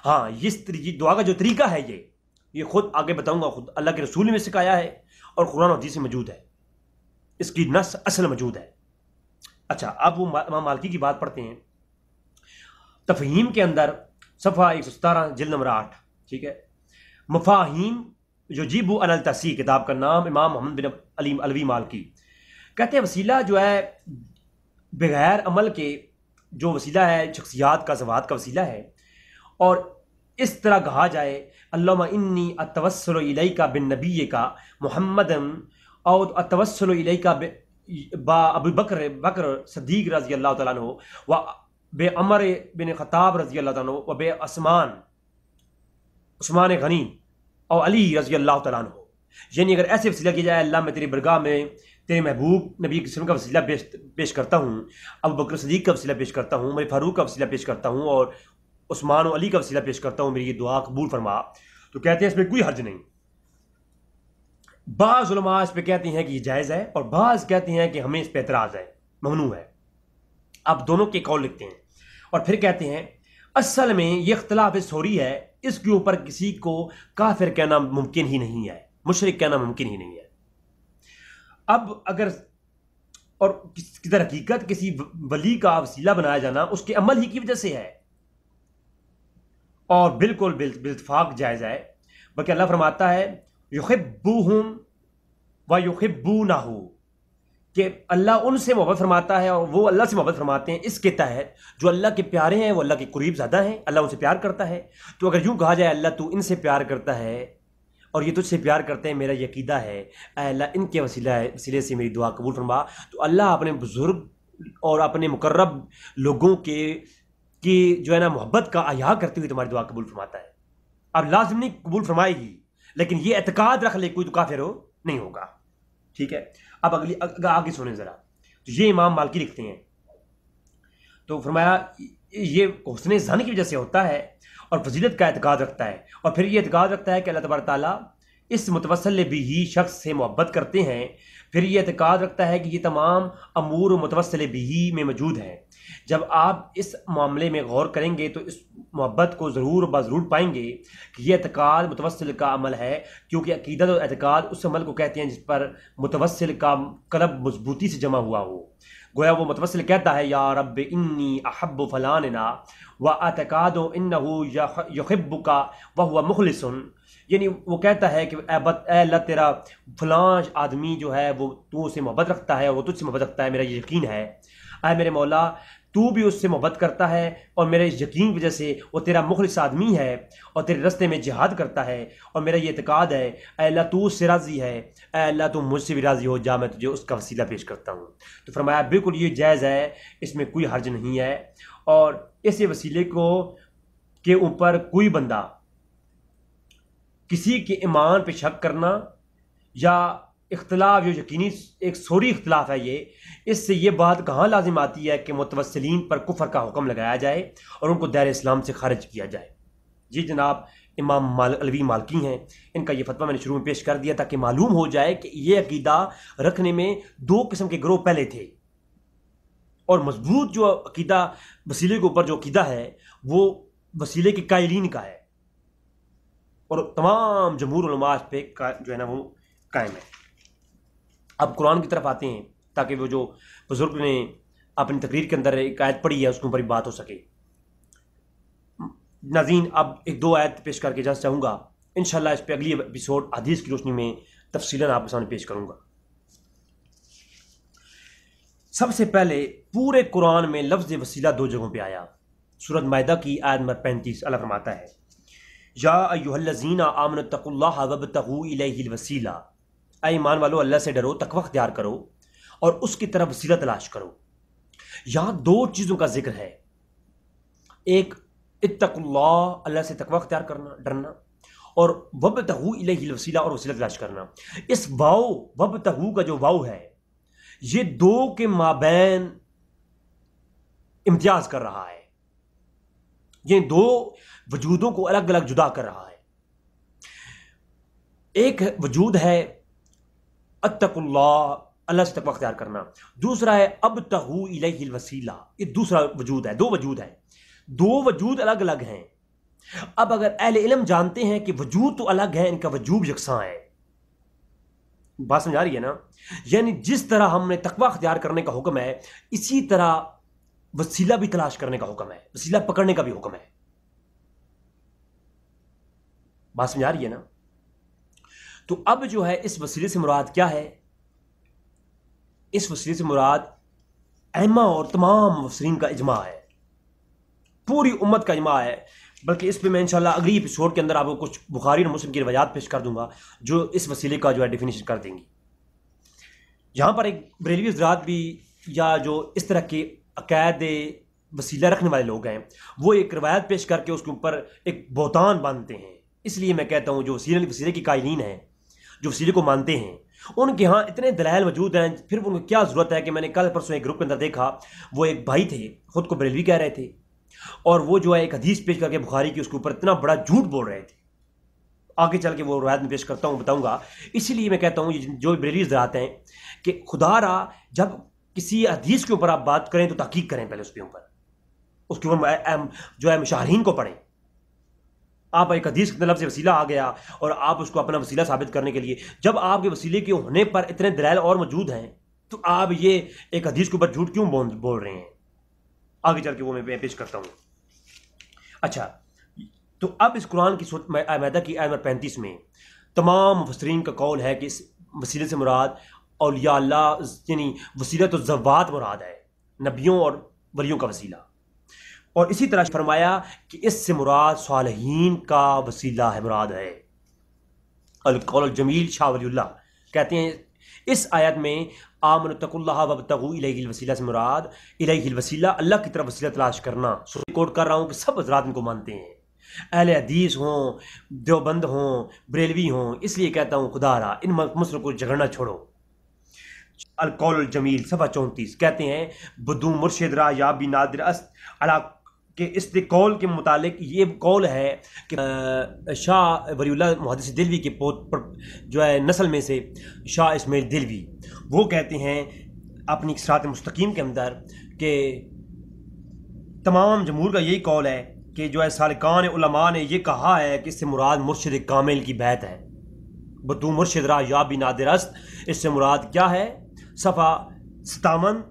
ہاں یہ دعا کا جو طریقہ ہے یہ خود آگے بتاؤں گا، خود اللہ کے رسول نے سکھایا ہے اور قرآن و حدیث میں موجود ہے، اس کی نص اصل موجود ہے. اچھا اب وہ امام مالکی کی بات پڑھتے ہیں. تفہیم کے اندر صفحہ 117 جلد نمبر 8، ٹھیک ہے. مفاہیم یجیب علی التحصیل، کتاب کا نام امام محمد بن علوی مالکی. کہتے ہیں وسیلہ جو ہے بغیر عمل کے جو وسیلہ ہے شخصیات کا ذوات کا وسیلہ ہے، اور اس طرح کہا جائے اللہم انی اتوسل الیک بالنبی کا محمد اور اتوسل الیک با ابو بکر صدیق رضی اللہ تعالیٰ عنہ و بے عمر بن خطاب رضی اللہ تعالیٰ عنہ و بے عثمان غنی اور علی رضی اللہ تعالیٰ عنہ. یعنی اگر ایسے وسیلہ کیا جائے، اللہ میں تیری برگاہ میں تیرے محبوب نبی قسم کا وسیلہ پیش کرتا ہوں، ابو بکر صدیق کا وسیلہ پیش کرتا ہوں، عمر فاروق کا وسیلہ پیش کرتا ہوں، اور عثمان و علی کا وسیلہ پیش کرتا ہوں، میری یہ دعا قبول فرما. تو کہتے ہیں اس میں کوئی حرج نہیں. بعض علماء اس پہ کہتے ہیں کہ یہ جائز ہے، اور بعض کہتے ہیں کہ ہمیں اس پہ اعتراض ہے، ممنوع ہے. اب دونوں کے قول لکھتے ہیں اور پھر کہتے ہیں اصل میں یہ اختلاف سوری ہے، اس کے اوپر کسی کو کافر کہنا ممکن ہی نہیں ہے، مشرک کہنا ممکن ہی نہیں ہے. اب اگر اور در حقیقت کسی ولی کا وسیلہ بنایا جانا اس کے عمل ہی کی وجہ سے ہے، اور بالکل بالاتفاق جائز ہے. بلکہ اللہ فرماتا ہے یحبوہم ویحبونہ، کہ اللہ ان سے محبت فرماتا ہے اور وہ اللہ سے محبت فرماتے ہیں. اس کے تحت جو اللہ کے پیارے ہیں وہ اللہ کے قریب زیادہ ہیں، اللہ ان سے پیار کرتا ہے. تو اگر یوں کہا جائے اللہ تو ان سے پیار کرتا ہے اور یہ تجھ سے پیار کرتے ہیں، میرا یہ عقیدہ ہے اے اللہ ان کے وسیلے سے میری دعا قبول فرما، تو اللہ اپنے بزرگ اور اپنے مقرب لوگوں کی جو ہے نا محبت کا احیا کرتے ہوئے تمہاری دعا قبول فرماتا ہے. اب لازم نہیں قبول فرمائے گی، لیکن یہ اعتقاد رکھ لے کوئی تو کافر ہو نہیں ہوگا. ٹھیک ہے. اب آگے سنیں ذرا. تو یہ امام مالکی لکھتے ہیں، تو فرمایا یہ حسن ظن کی وجہ سے ہوتا ہے اور فضیلت کا اعتقاد رکھتا ہے، اور پھر یہ اعتقاد رکھتا ہے کہ اللہ تبارک تعالیٰ اس متوسل بھی ہی شخص سے محبت کرتے ہیں. پھر یہ اعتقاد رکھتا ہے کہ یہ تمام امور متوسل بھی میں موجود ہیں. جب آپ اس معاملے میں غور کریں گے تو اس محبت کو ضرور بضرور پائیں گے کہ یہ اعتقاد متوسل کا عمل ہے، کیونکہ عقیدت اور اعتقاد اس عمل کو کہتے ہیں جس پر متوسل کا قلب مضبوطی سے جمع ہوا ہو. گویا وہ متوسل کہتا ہے یا رب انی احب فلاننا واعتقاد انہ یحبک وہو مخلص، یعنی وہ کہتا ہے کہ اے اللہ تیرا فلاں آدمی جو ہے وہ تو اسے محبت رکھتا ہے اور وہ تجھ سے محبت رکھتا ہے، میرا یہ یقین ہے. اے میرے مولا تو بھی اس سے محبت کرتا ہے اور میرے یقین کی وجہ سے وہ تیرا مخلص آدمی ہے اور تیرے رستے میں جہاد کرتا ہے، اور میرا یہ اعتقاد ہے اے اللہ تو اس سے راضی ہے، اے اللہ تو مجھ سے بھی راضی ہو جا، میں تجھے اس کا وسیلہ پیش کرتا ہوں. تو فرمایا بالکل یہ جائز ہے، اس میں کوئی حرج نہیں ہے. اور اس وسیلے کے اوپر کوئی بندہ کسی کے ایمان پہ شک کرنا یا اختلاف جو یقینی ایک سوری اختلاف ہے اس سے یہ بات کہاں لازم آتی ہے کہ متوسلین پر کفر کا حکم لگایا جائے اور ان کو دائرہ اسلام سے خارج کیا جائے؟ جی جناب، امام علوی مالکی ہیں، ان کا یہ فتویٰ میں نے شروع میں پیش کر دیا تاکہ معلوم ہو جائے کہ یہ عقیدہ رکھنے میں دو قسم کے گروہ پہلے تھے، اور مضبوط جو عقیدہ وسیلے کے اوپر جو عقیدہ ہے وہ وسیلے کے قائلین کا ہے، اور تمام جمہور علماء اس پہ جو ہے نا وہ قائم ہے۔ اب قرآن کی طرف آتے ہیں تاکہ وہ جو بزرگ نے اپنی تقریر کے اندر ایک آیت پڑھی ہے اس کے اوپر بات ہو سکے۔ ناظرین، اب ایک دو آیت پیش کر کے اجازت چاہوں گا، انشاءاللہ اس پہ اگلی ایپیسوڈ حدیث کی روشنی میں تفصیلاً آپ کے سامنے پیش کروں گا۔ سب سے پہلے پورے قرآن میں لفظ وسیلہ دو جگہوں پہ آیا۔ سورۃ مائدہ کی آیت نمبر 35 اللہ فرماتا ہے یا ایھا الذین آمنوا اتقوا اللہ وابتغوا الیہ الوسیلہ، اے ایمان والو اللہ سے ڈرو، تقوی اختیار کرو اور اس کی طرف وسیلہ تلاش کرو۔ یہاں دو چیزوں کا ذکر ہے، ایک اتقوا اللہ، اللہ سے تقوی اختیار کرنا، ڈرنا، اور وابتغوا الیہ الوسیلہ، اور وسیلہ تلاش کرنا۔ اس واو وابتغوا کا جو واو ہے یہ دو کے مابین امتیاز کر رہا ہے، یہ دو وجودوں کو الگ الگ جدا کر رہا ہے۔ ایک وجود ہے اتقوا اللہ، اللہ سے تقوی اختیار کرنا، دوسرا ہے ابتغوا الیہ الوسیلہ، یہ دوسرا وجود ہے، دو وجود ہیں، دو وجود الگ الگ ہیں۔ اب اگر اہل علم جانتے ہیں کہ وجود تو الگ ہے، ان کا وجوب یکساں ہے، بات سمجھ آ رہی ہے نا؟ یعنی جس طرح ہم نے تقوی اختیار کرنے کا حکم ہے، اسی طرح وسیلہ بھی تلاش کرنے کا حکم ہے، وسیلہ پکڑنے کا بھی حکم ہے۔ بات سمجھ آ رہی ہے نا؟ تو اب جو ہے اس وسیلے سے مراد کیا ہے؟ اس وسیلے سے مراد ائمہ اور تمام مفسرین کا اجماع ہے، پوری امت کا اجماع ہے، بلکہ اس پہ میں انشاءاللہ اگلی ایپیسوڈ کے اندر آپ کو کچھ بخاری اور مسلم کی روایات پیش کر دوں گا جو اس وسیلے کا جو ہے ڈیفینیشن کر دیں گی۔ یہاں پر ایک بریلوی حضرات بھی یا جو اس طرح کے عقائد وسیلہ رکھنے والے لوگ ہیں وہ ایک روایت پیش کر کے اس کے اوپر ایک بہتان باندھتے ہیں۔ اس لیے میں کہتا ہوں جو وسیلے کی قائلین ہیں، جو وسیلے کو مانتے ہیں، ان کے ہاں اتنے دلائل موجود ہیں، پھر ان کو کیا ضرورت ہے کہ میں نے کل پرسوں ایک گروپ کے اندر دیکھا، وہ ایک بھائی تھے، خود کو بریلوی کہہ رہے تھے، اور وہ جو ہے ایک حدیث پیش کر کے بخاری کی اس کے اوپر اتنا بڑا جھوٹ بول رہے تھے۔ آگے چل کے وہ روایت میں پیش کرتا ہوں، بتاؤں گا۔ اسی لیے میں کہتا ہوں جو بریلوی حضرات ہیں کہ خدا را جب کسی حدیث کے اوپر آپ بات کریں تو تحقیق کریں، پہلے اس کے اوپر جو ہے مشاہرین کو پڑھیں۔ آپ ایک حدیث کے لفظ وسیلہ آ گیا اور آپ اس کو اپنا وسیلہ ثابت کرنے کے لیے، جب آپ کے وسیلے کے ہونے پر اتنے دلائل اور موجود ہیں تو آپ یہ ایک حدیث کے اوپر جھوٹ کیوں بول رہے ہیں؟ آگے چل کے وہ میں پیش کرتا ہوں۔ اچھا، تو اب اس قرآن کی سورۃ مائدہ کی آیت نمبر 35 میں تمام مفسرین کا قول ہے کہ اس وسیلے سے مراد اولیاء اللہ، یعنی وسیلہ تو ذوات مراد ہے، نبیوں اور ولیوں کا وسیلہ، اور اسی طرح فرمایا کہ اس سے مراد صالحین کا وسیلہ ہے، مراد ہے۔ القول الجمیل شاہ ولی اللہ کہتے ہیں اس آیت میں آمنوا اتقوا اللہ وابتغوا الیہ الوسیلہ سے مراد الیہ الوسیلہ، اللہ کی طرف وسیلہ تلاش کرنا۔ کوٹ کر رہا ہوں کہ سب حضرات ان کو مانتے ہیں، اہل حدیث ہوں، دیوبند ہوں، بریلوی ہوں، اس لیے کہتا ہوں خدا را ان مسلوں کو جھگڑنا چھوڑو۔ القول الجمیل صفحہ 34 کہتے ہیں بدو مرشد را یا بھی نادر است علا، کہ اس قول کے متعلق یہ قول ہے کہ شاہ ولی اللہ محدث دلوی کے جو ہے نسل میں سے شاہ اسماعیل دلوی، وہ کہتے ہیں اپنی صراط مستقیم کے اندر کہ تمام جمہور کا یہی قول ہے کہ جو ہے سالکان علماء نے یہ کہا ہے کہ اس سے مراد مرشد کامل کی بیعت ہے۔ بدو مرشد را یا بھی نادر است، اس سے مراد کیا ہے؟ صفحہ 57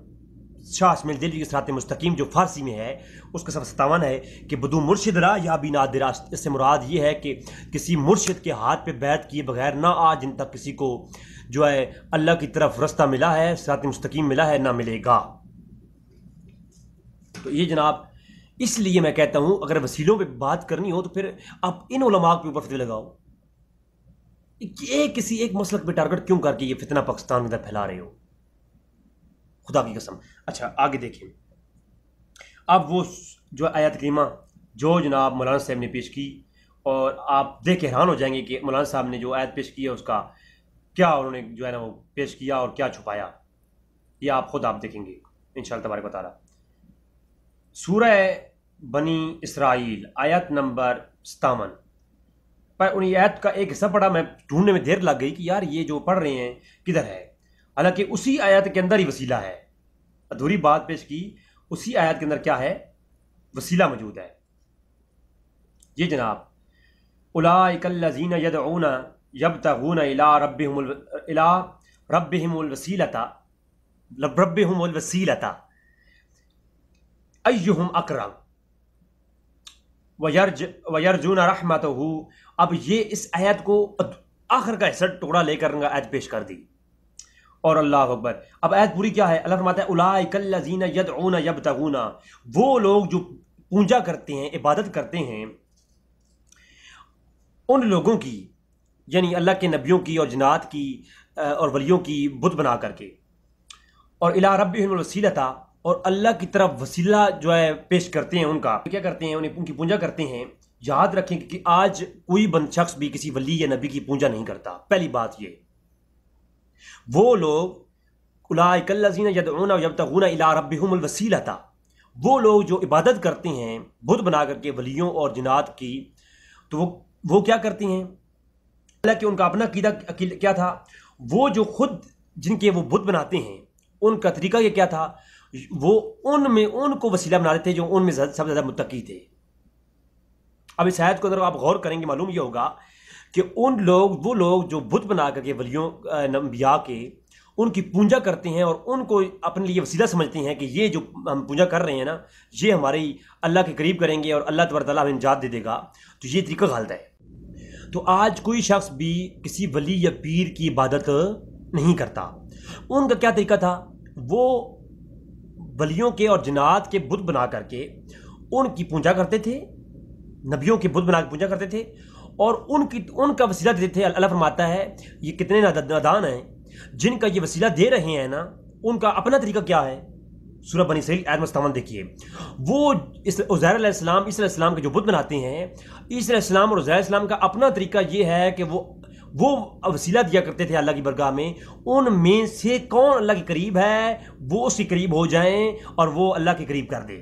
شاہ اسماعیل دلوی کی صراط مستقیم جو فارسی میں ہے اس کا صفحہ 57 ہے کہ بدو مرشد را یا بھی نادر است، اس سے مراد یہ ہے کہ کسی مرشد کے ہاتھ پہ بیعت کیے بغیر نہ آج جن تک کسی کو جو ہے اللہ کی طرف رستہ ملا ہے، صراط مستقیم ملا ہے، نہ ملے گا۔ تو یہ جناب، اس لیے میں کہتا ہوں اگر وسیلوں پہ بات کرنی ہو تو پھر آپ ان علماء کے اوپر فتوے لگاؤ، کسی ایک مسلک پہ ٹارگٹ کیوں کر کے یہ فتنہ پاکستان میں پھیلا رہے ہو، خدا کی قسم۔ اچھا آگے دیکھیں، اب وہ جو آیت کریمہ جو جناب مولانا صاحب نے پیش کی، اور آپ دیکھ کے حیران ہو جائیں گے کہ مولانا صاحب نے جو آیت پیش کی ہے اس کا کیا انہوں نے جو ہے نا وہ پیش کیا اور کیا چھپایا، یہ آپ خود آپ دیکھیں گے انشاءاللہ تبارک و تعالی۔ سورہ بنی اسرائیل آیت نمبر 57 پر انہیں آیت کا ایک حصہ پڑھا، میں ڈھونڈنے میں دیر لگ گئی کہ یار یہ جو پڑھ رہے ہیں کدھر ہے، حالانکہ اسی آیت کے اندر ہی وسیلہ ہے، ادھوری بات پیش کی، اسی آیت کے اندر کیا ہے، وسیلہ موجود ہے۔ یہ جناب اولئک الذین یدعون یبتغون الی ربہم الوسیلۃ ایہم اقرب ویرجون رحمتہ۔ اب یہ اس آیت کو آخر کا حصہ ٹکڑا لے کر آیت پیش کر دی، اور اللہ اکبر، اب آیت پوری کیا ہے؟ اللہ فرماتا ہے اولئک الذین یدعون یبتغون، وہ لوگ جو پوجا کرتے ہیں، عبادت کرتے ہیں، ان لوگوں کی، یعنی اللہ کے نبیوں کی اور جنات کی اور ولیوں کی بت بنا کر کے، اور الی ربہم الوسیلۃ، اور اللہ کی طرف وسیلہ جو ہے پیش کرتے ہیں، ان کا کیا کرتے ہیں، ان کی پوجا کرتے ہیں۔ یاد رکھیں کہ آج کوئی بند شخص بھی کسی ولی یا نبی کی پوجا نہیں کرتا، پہلی بات یہ۔ وہ لوگ اولئک الذین یدعون یبتغون الی ربہم الوسیلۃ، وہ لوگ جو عبادت کرتے ہیں بت بنا کر کے ولیوں اور جنات کی، تو وہ کیا کرتے ہیں؟ اللہ کہ ان کا اپنا عقیدہ کیا تھا؟ وہ جو خود جن کے وہ بت بناتے ہیں، ان کا طریقہ یہ کیا تھا؟ وہ ان کو وسیلہ بنا دیتے جو ان میں سب سے زیادہ متقی تھے۔ اب اس آیت کو اگر آپ غور کریں گے معلوم یہ ہوگا کہ وہ لوگ جو بت بنا کر کے ولیوں انبیاء کے ان کی پوجا کرتے ہیں اور ان کو اپنے لیے وسیلہ سمجھتے ہیں کہ یہ جو ہم پوجا کر رہے ہیں نا، یہ ہماری اللہ کے قریب کریں گے اور اللہ تبارک تعالیٰ ہمیں نجات دے دے گا، تو یہ طریقہ غلط ہے۔ تو آج کوئی شخص بھی کسی ولی یا پیر کی عبادت نہیں کرتا۔ ان کا کیا طریقہ تھا؟ وہ ولیوں کے اور جنات کے بت بنا کر کے ان کی پوجا کرتے تھے، نبیوں کے بت بنا کے پوجا کرتے تھے، اور ان کا وسیلہ دیتے تھے۔ اللہ فرماتا ہے یہ کتنے نادان ہیں جن کا یہ وسیلہ دے رہے ہیں نا، ان کا اپنا طریقہ کیا ہے؟ سورہ بنی اسرائیل آیت 57 دیکھیے، وہ عزیر علیہ السلام، عیسی علیہ السلام کے جو بت بناتے ہیں، عیسی علیہ السلام اور عزیر علیہ السلام کا اپنا طریقہ یہ ہے کہ وہ وسیلہ دیا کرتے تھے اللہ کی برگاہ میں، ان میں سے کون اللہ کے قریب ہے وہ اس کے قریب ہو جائیں اور وہ اللہ کے قریب کر دے۔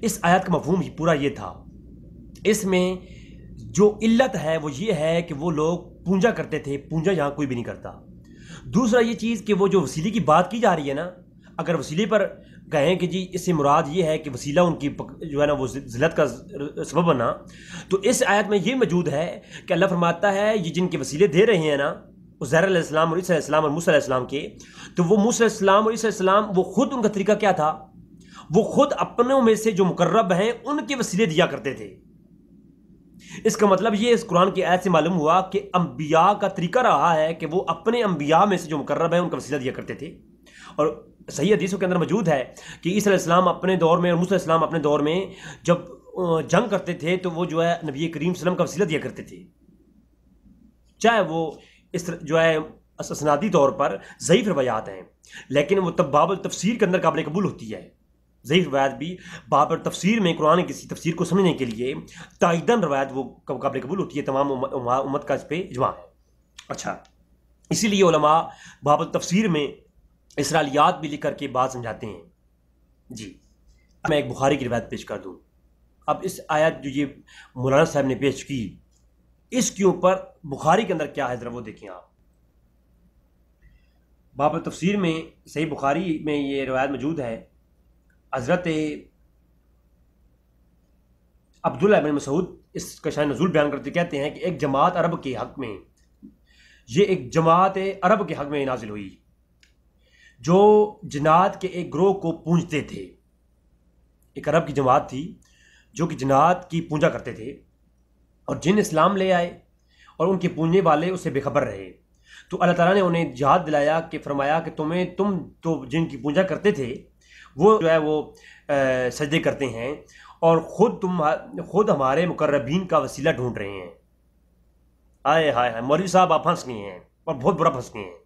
اس آیت کا مفہوم ہی پورا یہ تھا۔ اس میں جو علت ہے وہ یہ ہے کہ وہ لوگ پوجا کرتے تھے، پوجا یہاں کوئی بھی نہیں کرتا۔ دوسرا یہ چیز کہ وہ جو وسیلے کی بات کی جا رہی ہے نا، اگر وسیلے پر کہیں کہ جی اس سے مراد یہ ہے کہ وسیلہ ان کی جو ہے نا وہ ذلت کا سبب بنا، تو اس آیت میں یہ موجود ہے کہ اللہ فرماتا ہے یہ جن کے وسیلے دے رہے ہیں نا، عزیر علیہ السلام اور عیسی علیہ السلام اور موسیٰ علیہ السلام کے، تو وہ موسیٰ علیہ السلام اور عیسی علیہ السلام وہ خود ان کا طریقہ کیا تھا؟ وہ خود اپنوں میں سے جو مقرب ہیں ان کے وسیلے دیا کرتے تھے۔ اس کا مطلب یہ اس قرآن کی آیت سے معلوم ہوا کہ انبیاء کا طریقہ رہا ہے کہ وہ اپنے انبیاء میں سے جو مقرب ہیں ان کا وسیلہ دیا کرتے تھے۔ اور صحیح حدیثوں کے اندر موجود ہے کہ عیسی علیہ السلام اپنے دور میں اور موسیٰ علیہ السلام اپنے دور میں جب جنگ کرتے تھے تو وہ جو ہے نبی کریم صلی اللہ علیہ وسلم کا وسیلہ دیا کرتے تھے، چاہے وہ اس جو ہے اسنادی طور پر ضعیف روایات ہیں، لیکن وہ باب التفسیر کے اندر قابل قبول ہوتی ہے۔ ضعیف روایت بھی باب التفسیر میں قرآن کسی تفسیر کو سمجھنے کے لیے تائیدن روایت وہ قابل قبول ہوتی ہے، تمام امت کا اس پہ اجماع ہے۔ اچھا، اسی لیے علماء باب التفسیر میں اسرائیلیات بھی لکھ کر کے بات سمجھاتے ہیں۔ جی، میں ایک بخاری کی روایت پیش کر دوں۔ اب اس آیت جو یہ مولانا صاحب نے پیش کی، اس کے اوپر بخاری کے اندر کیا ہے ذرا وہ دیکھیں آپ۔ باب التفسیر میں صحیح بخاری میں یہ روایت موجود ہے، حضرت عبداللہ بن مسعود اس کا شان نزول بیان کرتے کہتے ہیں کہ ایک جماعت عرب کے حق میں، یہ ایک جماعت عرب کے حق میں نازل ہوئی جو جنات کے ایک گروہ کو پوجتے تھے۔ ایک عرب کی جماعت تھی جو کہ جنات کی پوجا کرتے تھے، اور جن اسلام لے آئے اور ان کے پوجنے والے اسے بے خبر رہے، تو اللہ تعالیٰ نے انہیں یاد دلایا کہ فرمایا کہ تم تو جن کی پوجا کرتے تھے وہ جو ہے وہ سجدے کرتے ہیں، اور خود ہمارے مقربین کا وسیلہ ڈھونڈ رہے ہیں۔ ہائے ہائے ہائے، مولوی صاحب آپ پھنس گئے ہیں اور بہت برا پھنس گئے ہیں۔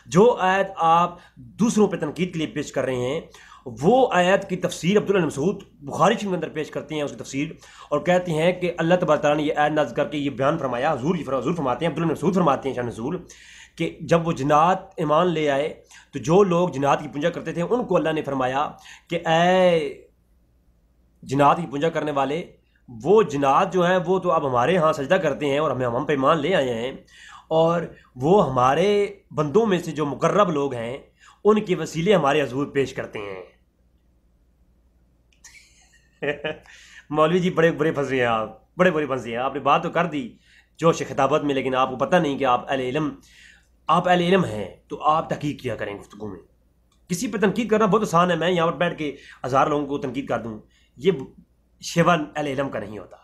جو آیت آپ دوسروں پہ تنقید کے لیے پیش کر رہے ہیں وہ آیت کی تفسیر عبداللہ بن مسعود بخاری شریف کے اندر پیش کرتے ہیں اس کی تفسیر، اور کہتے ہیں کہ اللہ تبارک تعالیٰ نے یہ آیت نازل کر کے یہ بیان فرمایا، حضور فرماتے ہیں، عبداللہ بن مسعود فرماتے ہیں شان نزول، کہ جب وہ جنات ایمان لے آئے تو جو لوگ جنات کی پوجا کرتے تھے ان کو اللہ نے فرمایا کہ اے جنات کی پوجا کرنے والے، وہ جنات جو ہیں وہ تو اب ہمارے ہاں سجدہ کرتے ہیں اور ہم پہ ایمان لے آئے ہیں، اور وہ ہمارے بندوں میں سے جو مقرب لوگ ہیں ان کے وسیلے ہمارے حضور پیش کرتے ہیں۔ مولوی جی بڑے برے پھنس رہے ہیں، آپ بڑے برے پھنس رہے ہیں، آپ نے بات تو کر دی جوش خطابت میں، لیکن آپ کو پتہ نہیں کہ آپ اہل علم ہیں، تو آپ تحقیق کیا کریں گفتگو میں۔ کسی پہ تنقید کرنا بہت آسان ہے، میں یہاں پر بیٹھ کے 1000 لوگوں کو تنقید کر دوں، یہ شیون اہل علم کا نہیں ہوتا،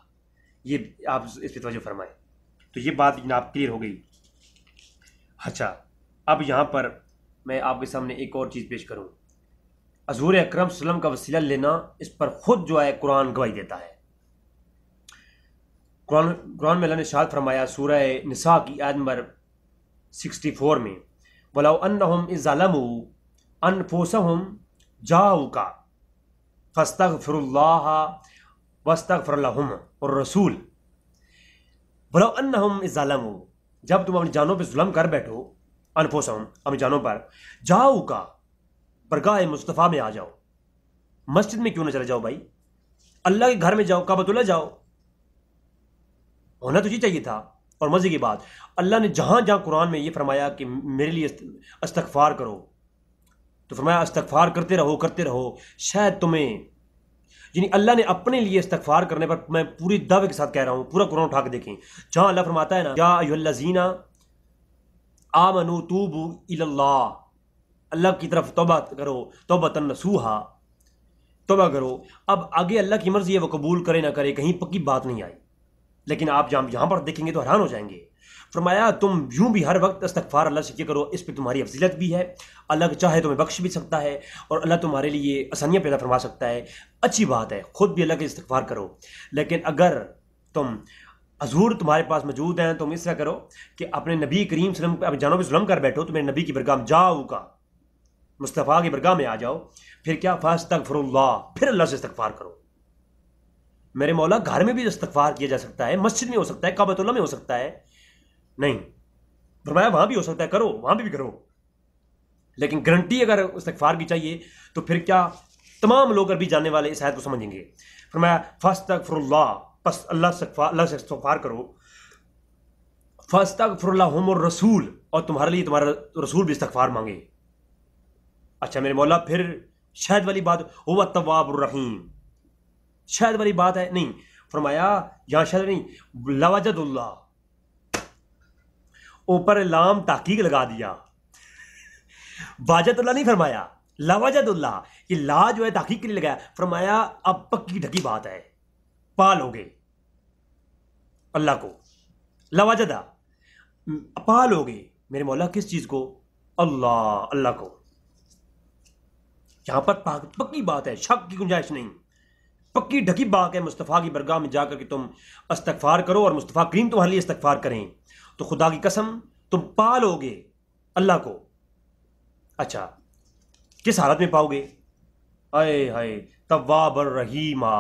یہ آپ اس پہ توجہ فرمائیں۔ تو یہ بات جناب کلیئر ہو گئی۔ اچھا، اب یہاں پر میں آپ کے سامنے ایک اور چیز پیش کروں۔ حضور اکرم صلی اللہ علیہ وسلم کا وسیلہ لینا، اس پر خود جو ہے قرآن گواہی دیتا ہے۔ قرآن میں اللہ نے ارشاد فرمایا سورہ نساء کی آیت نمبر 64 میں، وَلَوْ أَنَّهُمْ إِذْ ظَلَمُوا أَنفُسَهُمْ جَاءُوكَ فَاسْتَغْفِرُوا اللَّهَ وَاسْتَغْفَرَ لَهُمُ الرَّسُولُ۔ وَلَوْ أَنَّهُمْ إِذْ ظَلَمُوا، جب تم اپنی جانوں پہ ظلم کر بیٹھو، انفسہم اپنی جانوں پر، جاؤکا برگاہ مصطفیٰ میں آ جاؤ، مسجد میں کیوں نہ چلے جاؤ بھائی، اللہ کے گھر میں جاؤ، کعبۃ اللہ جاؤ، ہونا تو یہ چاہیے تھا۔ اور مزے کی بات، اللہ نے جہاں جہاں قرآن میں یہ فرمایا کہ میرے لیے استغفار کرو، تو فرمایا استغفار کرتے رہو، شاید تمہیں، یعنی اللہ نے اپنے لیے استغفار کرنے پر، میں پوری دعوے کے ساتھ کہہ رہا ہوں، پورا قرآن اٹھا کے دیکھیں، جہاں اللہ فرماتا ہے نا یا ایھا الذین آمنوا توبوا الی اللہ، اللہ کی طرف توبہ کرو، توبۃ نصوحا، توبہ کرو۔ اب آگے اللہ کی مرضی ہے، وہ قبول کرے نہ کرے، کہیں پکی بات نہیں آئی، لیکن آپ یہاں پر دیکھیں گے تو حیران ہو جائیں گے۔ فرمایا تم یوں بھی ہر وقت استغفار اللہ سے کیا کرو، اس پہ تمہاری فضیلت بھی ہے، اللہ چاہے تمہیں بخش بھی سکتا ہے، اور اللہ تمہارے لیے آسانیاں پیدا فرما سکتا ہے، اچھی بات ہے، خود بھی اللہ کے استغفار کرو۔ لیکن اگر تم حضور تمہارے پاس موجود ہیں، تم اس طرح کرو کہ اپنے نبی کریم صلی اللہ علیہ وسلم پہ اپنی جانوں پہ ظلم کر بیٹھو، تو میرے نبی کی برگاہ میں جاؤ کا، مصطفیٰ کی برگاہ میں آ جاؤ، پھر کیا فاستغفر اللہ، پھر اللہ سے استغفار کرو۔ میرے مولا گھر میں بھی استغفار کیا جا سکتا ہے، مسجد میں ہو سکتا ہے، کعبۃ اللہ میں ہو سکتا ہے، نہیں فرمایا وہاں بھی ہو سکتا ہے، کرو وہاں بھی کرو، لیکن گارنٹی اگر استغفار کی چاہیے تو پھر کیا تمام لوگ عربی جاننے والے اس آیت کو سمجھیں گے۔ فرمایا فاستغفر اللہ، پس اللہ سے استغفار کرو، فاستغفر لہم الرسول، اور تمہارے لیے تمہارا رسول بھی استغفار مانگے۔ اچھا میرے مولا پھر شاید والی بات، هو التواب الرحیم، شاید والی بات ہے نہیں، فرمایا یہاں شاید نہیں، لوجد اللہ، اوپر لام تحقیق لگا دیا، واجد اللہ نہیں فرمایا، لوجد اللہ، یہ لا جو ہے تحقیق کے لیے لگایا، فرمایا اب پکی ڈھکی بات ہے، پال ہو گئے اللہ کو، لوجدہ پال ہو گئے میرے مولا کس چیز کو، اللہ کو۔ یہاں پر پکی بات ہے، شک کی گنجائش نہیں، پکی ڈھکی بات ہے، مصطفیٰ کی برگاہ میں جا کر کہ تم استغفار کرو اور مصطفیٰ کریم تمہارے لیے استغفار کریں، تو خدا کی قسم تم پالو گے اللہ کو۔ اچھا کس حالت میں پاؤ گے، اے ہائے تواب الرحیمہ،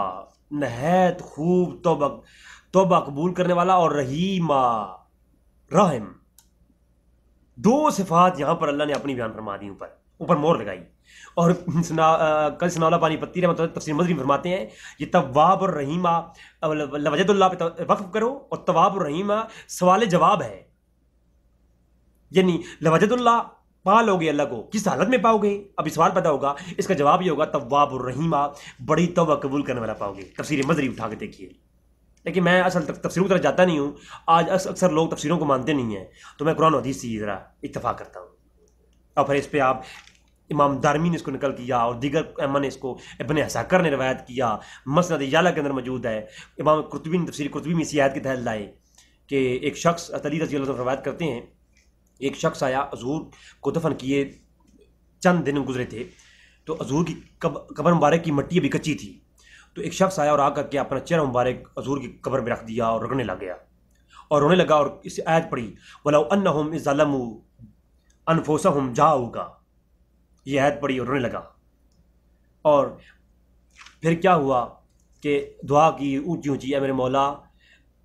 نہایت خوب توبہ قبول کرنے والا، اور رحیمہ رحم، دو صفات یہاں پر اللہ نے اپنی بیان فرما دی، اوپر مور لگائی۔ اور کل سناولا پانی پتی رحمۃ اللہ تفسیر مدری فرماتے ہیں یہ تواب الرحیمہ، لوجد اللہ پہ وقف کرو، اور تواب الرحیمہ سوال جواب ہے، یعنی لوجد اللہ پالو گے اللہ کو، کس حالت میں پاؤ گے، ابھی سوال پیدا ہوگا، اس کا جواب یہ ہوگا تواب الرحیمہ، بڑی توبہ قبول کرنے والا پاؤ گے۔ تفسیر مدری اٹھا کے دیکھیے، لیکن میں اصل تفسیروں کی طرف جاتا نہیں ہوں، آج اکثر لوگ تفسیروں کو مانتے نہیں ہیں، تو میں قرآن و حدیث سے ذرا اتفاق کرتا ہوں، اور پھر اس پہ آپ امام دارمی نے اس کو نقل کیا، اور دیگر ائمہ نے اس کو، ابن عساکر نے روایت کیا، مسند یعلا کے اندر موجود ہے، امام قرطبی نے تفسیر قرطبی میں اسی آیت کے تحت لائے کہ ایک شخص علی رضی اللہ عنہ روایت کرتے ہیں، ایک شخص آیا، حضور کو دفن کیے چند دن گزرے تھے، تو حضور کی قبر مبارک کی مٹی ابھی کچی تھی، تو ایک شخص آیا اور آ کر کے اپنا چہرہ مبارک حضور کی قبر میں رکھ دیا اور رونے لگ گیا، اور رونے لگا، اور اس آیت پڑھی وَلَوْ أَنَّهُمْ إِذْ ظَلَمُوا أَنفُسَهُمْ جَاءُوكَ، یہ آیت پڑھی اور رونے لگا۔ اور پھر کیا ہوا کہ دعا کی اونچی اونچی، اے میرے مولا،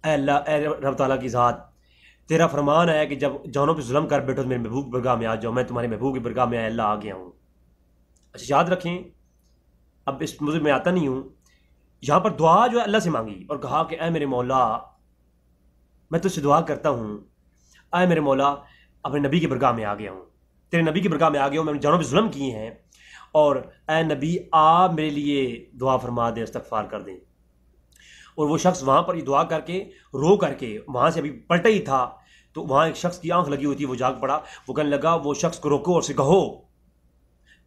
اے اللہ، اے رب تعالیٰ کی ذات، تیرا فرمان ہے کہ جب جانوں پہ ظلم کر بیٹھو تو میرے محبوب کی برگاہ میں آ جاؤ، میں تمہارے محبوب کی برگاہ میں اے اللہ آ گیا ہوں۔ اچھا یاد رکھیں، اب اس موضوع میں آتا نہیں ہوں، یہاں پر دعا جو ہے اللہ سے مانگی اور کہا کہ اے میرے مولا، میں تجھ سے دعا کرتا ہوں، اے میرے مولا، اپنے نبی کی برگاہ میں آ گیا ہوں، تیرے نبی کی برگاہ میں آ گیا ہوں، میں نے جانوں پہ ظلم کیے ہیں، اور اے نبی آپ میرے لیے دعا فرما دیں، استغفار کر دیں۔ اور وہ شخص وہاں پر یہ دعا کر کے رو کر کے وہاں سے ابھی پلٹا ہی تھا تو وہاں ایک شخص کی آنکھ لگی ہوئی تھی، وہ جاگ پڑا، وہ کہنے لگا وہ شخص کو روکو اور اسے کہو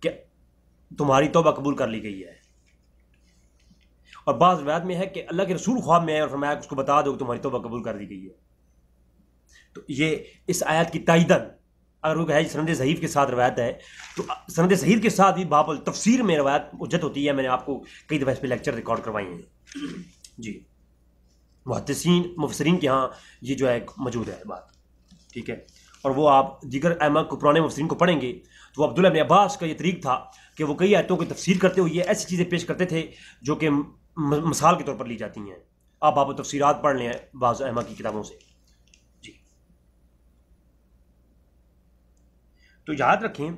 کہ تمہاری توبہ قبول کر لی گئی ہے۔ اور بعض روایت میں ہے کہ اللہ کے رسول خواب میں آئے اور فرمایا کہ اس کو بتا دو کہ تمہاری توبہ قبول کر دی گئی ہے۔ تو یہ اس آیت کی تائیدن اگر وہ ہے سند ضعیف کے ساتھ روایت ہے تو سند صحیح کے ساتھ بھی باب التفسیر میں روایت حجت ہوتی ہے۔ میں نے آپ کو کئی دفعہ اس پہ لیکچر ریکارڈ کروائی ہیں جی، محدثین مفسرین کے ہاں یہ جو ہے موجود ہے بات، ٹھیک ہے۔ اور وہ آپ دیگر ائمہ کو، پرانے مفسرین کو پڑھیں گے تو عبداللہ بن عباس کا یہ طریق تھا کہ وہ کئی آیتوں کی تفسیر کرتے ہوئے ایسی چیزیں پیش کرتے تھے جو کہ مثال کے طور پر لی جاتی ہیں۔ آپ باب تفسیرات پڑھ لیں بعض ائمہ کی کتابوں سے جی۔ تو یاد رکھیں،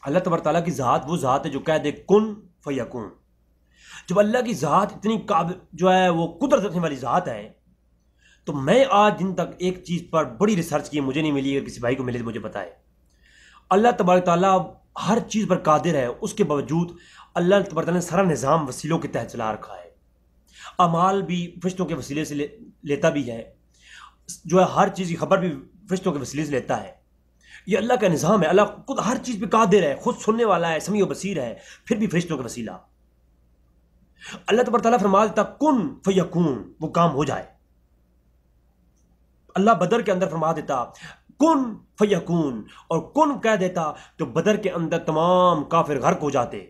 اللہ تبارک تعالیٰ کی ذات وہ ذات ہے جو کہہ دے کن فیکون۔ جب اللہ کی ذات اتنی قابل جو ہے وہ قدرت رکھنے والی ذات ہے، تو میں آج دن تک ایک چیز پر بڑی ریسرچ کی، مجھے نہیں ملی، اگر کسی بھائی کو ملے تو مجھے بتائے۔ اللہ تبارک تعالیٰ ہر چیز پر قادر ہے، اس کے باوجود اللہ تبارک تعالیٰ نے سارا نظام وسیلوں کے تحت چلا رکھا ہے۔ اعمال بھی فرشتوں کے وسیلے سے لیتا بھی ہے، جو ہے ہر چیز کی خبر بھی فرشتوں کے وسیلے سے لیتا ہے۔ یہ اللہ کا نظام ہے، اللہ خود ہر چیز پہ قادر ہے، خود سننے والا ہے، سمیع و بصیر ہے، پھر بھی فرشتوں کا وسیلہ۔ اللہ تبارک تعالیٰ فرما دیتا کن فیکون، وہ کام ہو جائے۔ اللہ بدر کے اندر فرما دیتا کن فیکون، اور کن کہہ دیتا تو بدر کے اندر تمام کافر غرق ہو جاتے۔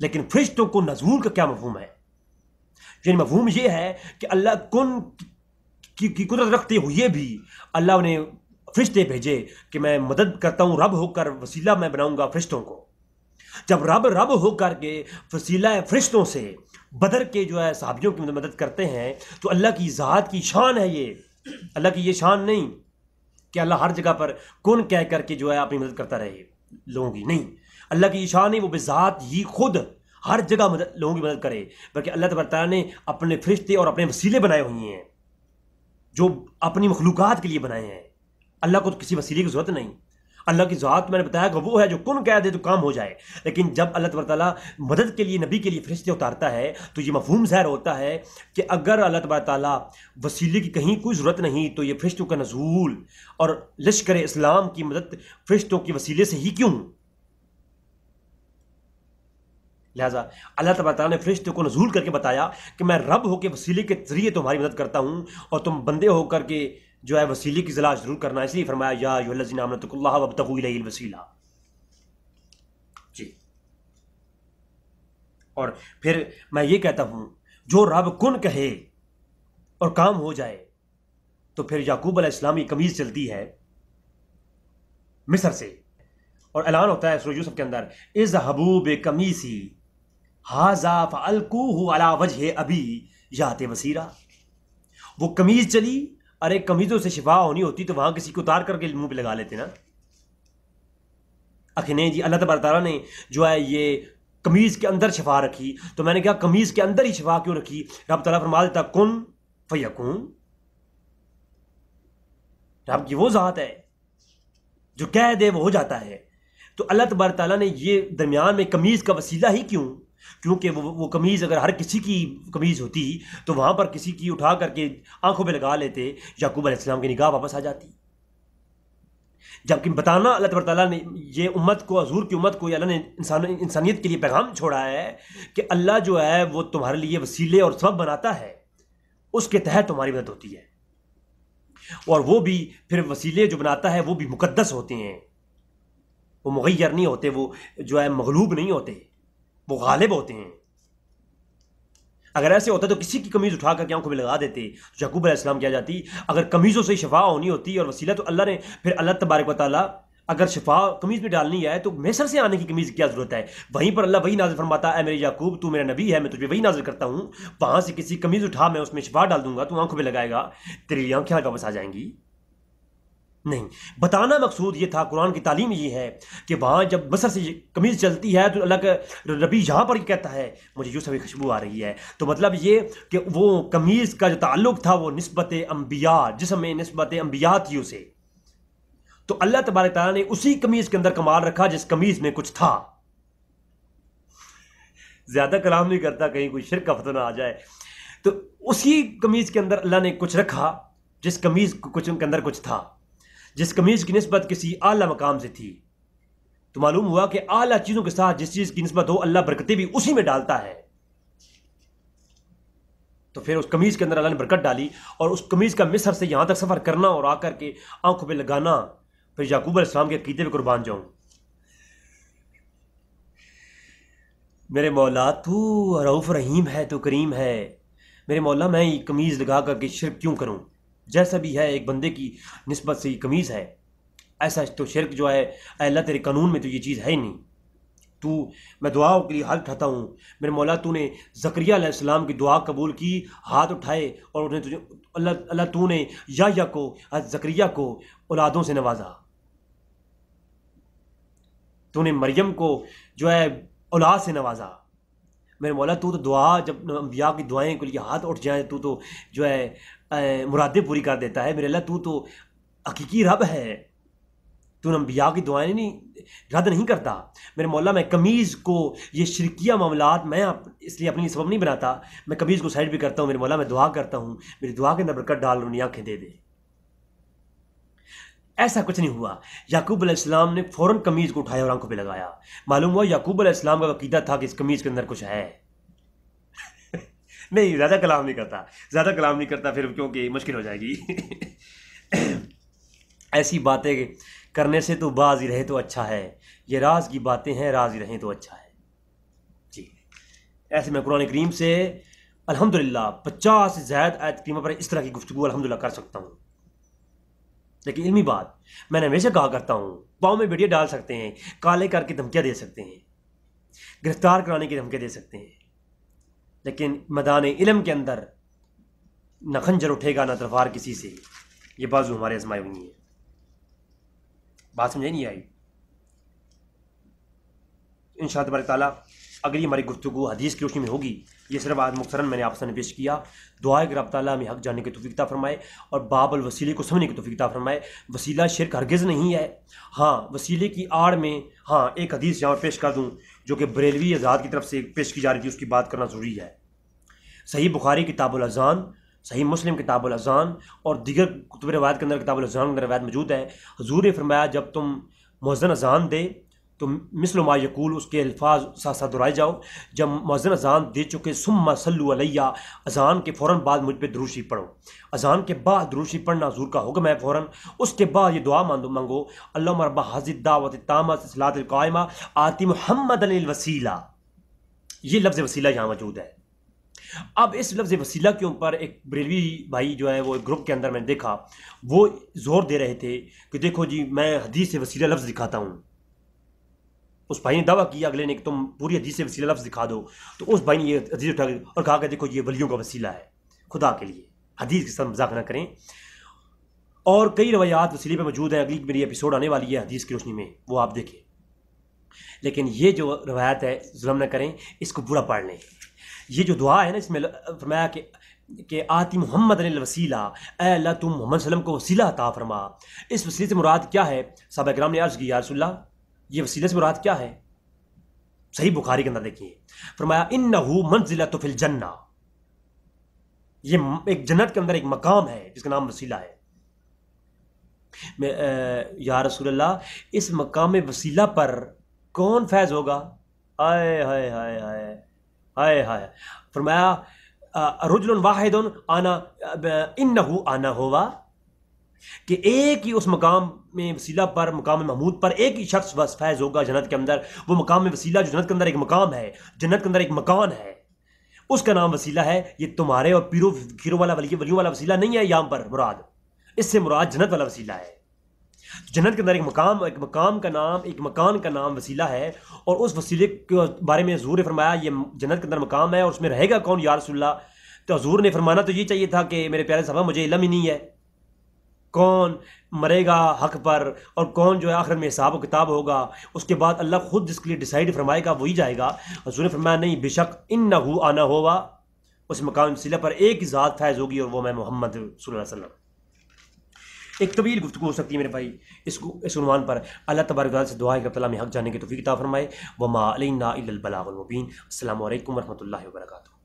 لیکن فرشتوں کو نزول کا کیا مفہوم ہے؟ یعنی مفہوم یہ ہے کہ اللہ کن کی قدرت رکھتے ہوئے بھی اللہ نے فرشتے بھیجے کہ میں مدد کرتا ہوں، رب ہو کر وسیلہ میں بناؤں گا فرشتوں کو۔ جب رب ہو کر کے وسیلہ فرشتوں سے بدر کے جو ہے صحابیوں کی مدد کرتے ہیں تو اللہ کی ذات کی شان ہے یہ، اللہ کی یہ شان نہیں کہ اللہ ہر جگہ پر کون کہہ کر کے جو ہے اپنی مدد کرتا رہے لوگوں کی، نہیں، اللہ کی یہ شان نہیں، وہ بذات ہی خود ہر جگہ لوگوں کی مدد کرے، بلکہ اللہ تبارک تعالیٰ نے اپنے فرشتے اور اپنے وسیلے بنائے ہوئے ہیں جو اپنی مخلوقات کے لیے بنائے ہیں۔ اللہ کو تو کسی وسیلے کی ضرورت نہیں۔ اللہ کی ذات میں نے بتایا کہ وہ ہے جو کن کہہ دے تو کام ہو جائے، لیکن جب اللہ تبارک تعالیٰ مدد کے لیے نبی کے لیے فرشتے اتارتا ہے تو یہ مفہوم ظاہر ہوتا ہے کہ اگر اللہ تبارک تعالیٰ وسیلے کی کہیں کوئی ضرورت نہیں تو یہ فرشتوں کا نزول اور لشکر اسلام کی مدد فرشتوں کے وسیلے سے ہی کیوں؟ لہٰذا اللہ تبارک تعالیٰ نے فرشتوں کو نزول کر کے بتایا کہ میں رب ہو کے وسیلے کے ذریعے تمہاری مدد کرتا ہوں اور تم بندے ہو کر کے جو ہے وسیلے کی تلاش ضرور کرنا، اس لیے فرمایا یا ایھا الذین آمنوا اتقوا اللہ وابتغوا الیہ الوسیلہ جی۔ اور پھر میں یہ کہتا ہوں جو رب کن کہے اور کام ہو جائے، تو پھر یعقوب علیہ السلام کی قمیض چلتی ہے مصر سے اور اعلان ہوتا ہے سورہ یوسف کے اندر اذھبوا بقمیصی ھذا فالقوہ علی وجہ ابی یأتی بصیرا۔ وہ قمیض چلی، ارے قمیضوں سے شفا ہونی ہوتی تو وہاں کسی کو اتار کر کے منہ پہ لگا لیتے نا۔ آخر نہیں جی، اللہ تبارک تعالیٰ نے جو ہے یہ قمیض کے اندر شفا رکھی، تو میں نے کہا قمیض کے اندر ہی شفا کیوں رکھی؟ رب تعالیٰ فرما دیتا کن فیکون۔ رب کی وہ ذات ہے جو کہہ دے وہ ہو جاتا ہے، تو اللہ تبارک تعالیٰ نے یہ درمیان میں قمیض کا وسیلہ ہی کیوں؟ کیونکہ وہ قمیض اگر ہر کسی کی قمیض ہوتی تو وہاں پر کسی کی اٹھا کر کے آنکھوں پہ لگا لیتے، یعقوب علیہ السلام کی نگاہ واپس آ جاتی۔ جبکہ بتانا اللہ تبارک تعالیٰ نے یہ امت کو، حضور کی امت کو، اللہ نے انسانیت کے لیے پیغام چھوڑا ہے کہ اللہ جو ہے وہ تمہارے لیے وسیلے اور سبب بناتا ہے، اس کے تحت تمہاری مدد ہوتی ہے، اور وہ بھی پھر وسیلے جو بناتا ہے وہ بھی مقدس ہوتے ہیں، وہ مغیر نہیں ہوتے، وہ جو ہے مغلوب نہیں ہوتے، وہ غالب ہوتے ہیں۔ اگر ایسے ہوتا تو کسی کی قمیض اٹھا کر کے آنکھوں میں لگا دیتے، یعقوب علیہ السلام کیا جاتی؟ اگر قمیضوں سے شفا ہونی ہوتی اور وسیلہ، تو اللہ نے پھر اللہ تبارک و تعالیٰ اگر شفا قمیض میں ڈالنی ہے تو میسر سے آنے کی قمیض کی کیا ضرورت ہے؟ وہیں پر اللہ وہی نازل فرماتا ہے، میرے یعقوب تو میرا نبی ہے، میں تجھے وہی نازل کرتا ہوں، وہاں سے کسی قمیض اٹھا میں اس میں شفا ڈال دوں گا، تو آنکھوں پہ لگائے گا، تیری آنکھیں واپس آ جائیں گی؟ نہیں، بتانا مقصود یہ تھا، قرآن کی تعلیم یہ ہے کہ وہاں جب مصر سے قمیض چلتی ہے تو اللہ کا نبی یہاں پر یہ کہتا ہے مجھے یوسف کی خوشبو آ رہی ہے، تو مطلب یہ کہ وہ قمیض کا جو تعلق تھا وہ نسبت انبیاء، جسم میں نسبت انبیاء تھی اسے، تو اللہ تبارک تعالیٰ نے اسی قمیض کے اندر کمال رکھا جس قمیض میں کچھ تھا۔ زیادہ کلام نہیں کرتا کہیں کوئی شرک کا فتنہ آ جائے، تو اسی قمیض کے اندر اللہ نے کچھ رکھا جس قمیض کے اندر کچھ تھا، جس قمیض کی نسبت کسی اعلیٰ مقام سے تھی، تو معلوم ہوا کہ اعلیٰ چیزوں کے ساتھ جس چیز کی نسبت ہو اللہ برکتیں بھی اسی میں ڈالتا ہے۔ تو پھر اس قمیض کے اندر اللہ نے برکت ڈالی، اور اس قمیض کا مصر سے یہاں تک سفر کرنا اور آ کر کے آنکھوں پہ لگانا، پھر یعقوب علیہ السلام کے عقیدے پہ قربان جاؤں۔ میرے مولا تو رؤوف رحیم ہے، تو کریم ہے، میرے مولا میں یہ قمیض لگا کر کے شرک کیوں کروں؟ جیسا بھی ہے ایک بندے کی نسبت سے یہ قمیض ہے، ایسا تو شرک جو ہے اے اللہ تیرے قانون میں تو یہ چیز ہے ہی نہیں۔ تو میں دعاؤں کے لیے ہاتھ اٹھاتا ہوں، میرے مولا تو نے زکریا علیہ السلام کی دعا قبول کی، ہاتھ اٹھائے، اور انہیں تجھے اللہ تو نے یحییٰ کو، زکریا کو اولادوں سے نوازا، تو نے مریم کو جو ہے اولاد سے نوازا۔ میرے مولا تو دعا جب انبیاء کی دعائیں کے لیے ہاتھ اٹھ جائیں تو جو ہے مرادیں پوری کر دیتا ہے۔ میرے اللہ تو حقیقی رب ہے، تو انبیاء کی دعائیں نہیں رد نہیں کرتا۔ میرے مولا میں قمیض کو یہ شرکیہ معاملات میں اس لیے اپنی سبب نہیں بناتا، میں قمیض کو سائڈ بھی کرتا ہوں، میرے مولا میں دعا کرتا ہوں میری دعا کے اندر برکت ڈال، انہیں آنکھیں دے دے۔ ایسا کچھ نہیں ہوا، یعقوب علیہ السلام نے فوراً قمیض کو اٹھایا اور آنکھوں پہ لگایا۔ معلوم ہوا یعقوب علیہ السلام کا عقیدہ تھا کہ اس قمیض کے اندر کچھ ہے۔ نہیں، زیادہ کلام نہیں کرتا پھر، کیونکہ مشکل ہو جائے گی۔ ایسی باتیں کرنے سے تو باز ہی رہے تو اچھا ہے، یہ راز کی باتیں ہیں، راز ہی رہیں تو اچھا ہے۔ جی، ایسے میں قرآن کریم سے الحمدللہ 50 سے زائد آیت کریمہ پر اس طرح کی گفتگو الحمدللہ کر سکتا ہوں، لیکن علمی بات میں نے ہمیشہ کہا کرتا ہوں، پاؤں میں ویڈیو ڈال سکتے ہیں، کالے کر کے دھمکیاں دے سکتے ہیں، گرفتار کرانے کی دھمکیاں دے سکتے ہیں، لیکن میدان علم کے اندر نہ خنجر اٹھے گا نہ تلوار کسی سے، یہ بازو ہمارے آزمائے ہوئی ہیں۔ بات سمجھے نہیں آئی؟ انشاءاللہ تبارک تعالیٰ اگلی ہماری گفتگو حدیث کی روشنی میں ہوگی۔ یہ صرف آج مختصراً میں نے آپ سے پیش کیا۔ دعا ہے کہ رب تعالیٰ ہمیں حق جاننے کی توفیق عطا فرمائے اور باب الوسیلے کو سمجھنے کی توفیق عطا فرمائے۔ وسیلہ شرک ہرگز نہیں ہے، ہاں وسیلے کی آڑ میں ایک حدیث یہاں پیش کر دوں جو کہ بریلوی آزاد کی طرف سے پیش کی جا رہی تھی، اس کی بات کرنا ضروری ہے۔ صحیح بخاری کتاب الاذان، صحیح مسلم کتاب الاذان اور دیگر کتب روایت کے اندر کتاب الاذان کے اندر روایت موجود ہے، حضور نے فرمایا جب تم مؤذن اذان دے تو مثل ما یقول اس کے الفاظ ساتھ ساتھ دہرائے جاؤ۔ جب مؤذن اذان دے چکے ثم صلوا علیہ، اذان کے فوراً بعد مجھ پہ درود شریف پڑھو۔ اذان کے بعد درود شریف پڑھنا حضور کا حکم ہے فوراً۔ اس کے بعد یہ دعا مانگو، اللہم رب ھذی الدعوۃ التامۃ والصلاۃ القائمہ آتی محمد الوسیلہ۔ یہ لفظ وسیلہ یہاں موجود ہے۔ اب اس لفظ وسیلہ کے اوپر ایک بریلوی بھائی جو ہے وہ ایک گروپ کے اندر میں نے دیکھا، وہ زور دے رہے تھے کہ دیکھو جی میں حدیث سے وسیلہ لفظ دکھاتا ہوں۔ اس بھائی نے دعویٰ کیا اگلے نے کہ تم پوری حدیث سے وسیلہ لفظ دکھا دو، تو اس بھائی نے یہ حدیث اٹھا اور کہا کہ دیکھو یہ ولیوں کا وسیلہ ہے، خدا کے لیے حدیث کے ساتھ مذاق نہ کریں۔ اور کئی روایات وسیلے پہ موجود ہیں، اگلی میری ایپیسوڈ آنے والی ہے حدیث کی روشنی میں، وہ آپ دیکھیں۔ لیکن یہ جو روایت ہے ظلم نہ کریں، اس کو برا پڑھ لیں۔ یہ جو دعا ہے نا، اس میں فرمایا کہ آتی محمد الوسیلہ، اے اللہ تم محمد صلی اللہ علیہ وسلم کو وسیلہ عطا فرما۔ اس وسیلے سے مراد کیا ہے؟ صحابہ کرام نے عرض کی یا رسول اللہ یہ وسیلے سے مراد کیا ہے؟ صحیح بخاری کے اندر دیکھیے، فرمایا انہ منزلۃ فی الجنہ، یہ ایک جنت کے اندر ایک مقام ہے جس کا نام وسیلہ ہے۔ یا رسول اللہ اس مقام وسیلہ پر کون فیض ہوگا؟ آئے ہائے ہائے ہائے ہائے ہائے، فرمایا رجل واحد آنا انہ آنا ہوا، کہ ایک ہی اس مقام میں وسیلہ پر، مقام محمود پر ایک ہی شخص بس فیض ہوگا جنت کے اندر۔ وہ مقام وسیلہ جو جنت کے اندر ایک مقام ہے، جنت کے اندر ایک مکان ہے، اس کا نام وسیلہ ہے۔ یہ تمہارے اور پیروں والا ولیوں والا وسیلہ نہیں ہے یہاں پر مراد، اس سے مراد جنت والا وسیلہ ہے۔ جنت کے اندر ایک مقام کا نام، ایک مکان کا نام وسیلہ ہے، اور اس وسیلے کے بارے میں حضور نے فرمایا یہ جنت کے اندر مقام ہے اور اس میں رہے گا کون یا رسول اللہ؟ تو حضور نے فرمانا تو یہ چاہیے تھا کہ میرے پیارے صحابہ مجھے علم ہی نہیں ہے کون مرے گا حق پر اور کون جو ہے آخرت میں حساب و کتاب ہوگا، اس کے بعد اللہ خود جس کے لیے ڈیسائیڈ فرمائے گا وہی جائے گا۔ حضور نے فرمایا نہیں، بے شک انہو آنا ہوا، اس مقام وسیلہ پر ایک ہی ذات فائز ہوگی اور وہ میں محمد صلی اللہ علیہ وسلم۔ ایک طویل گفتگو ہو سکتی ہے میرے بھائی اس عنوان پر۔ اللہ تبارک و تعالیٰ سے دعا ہے کہ اللہ ہمیں حق جاننے کی توفیق عطا فرمائے۔ وما علینا الا البلاغ المبین۔ السلام علیکم ورحمۃ اللہ وبرکاتہ۔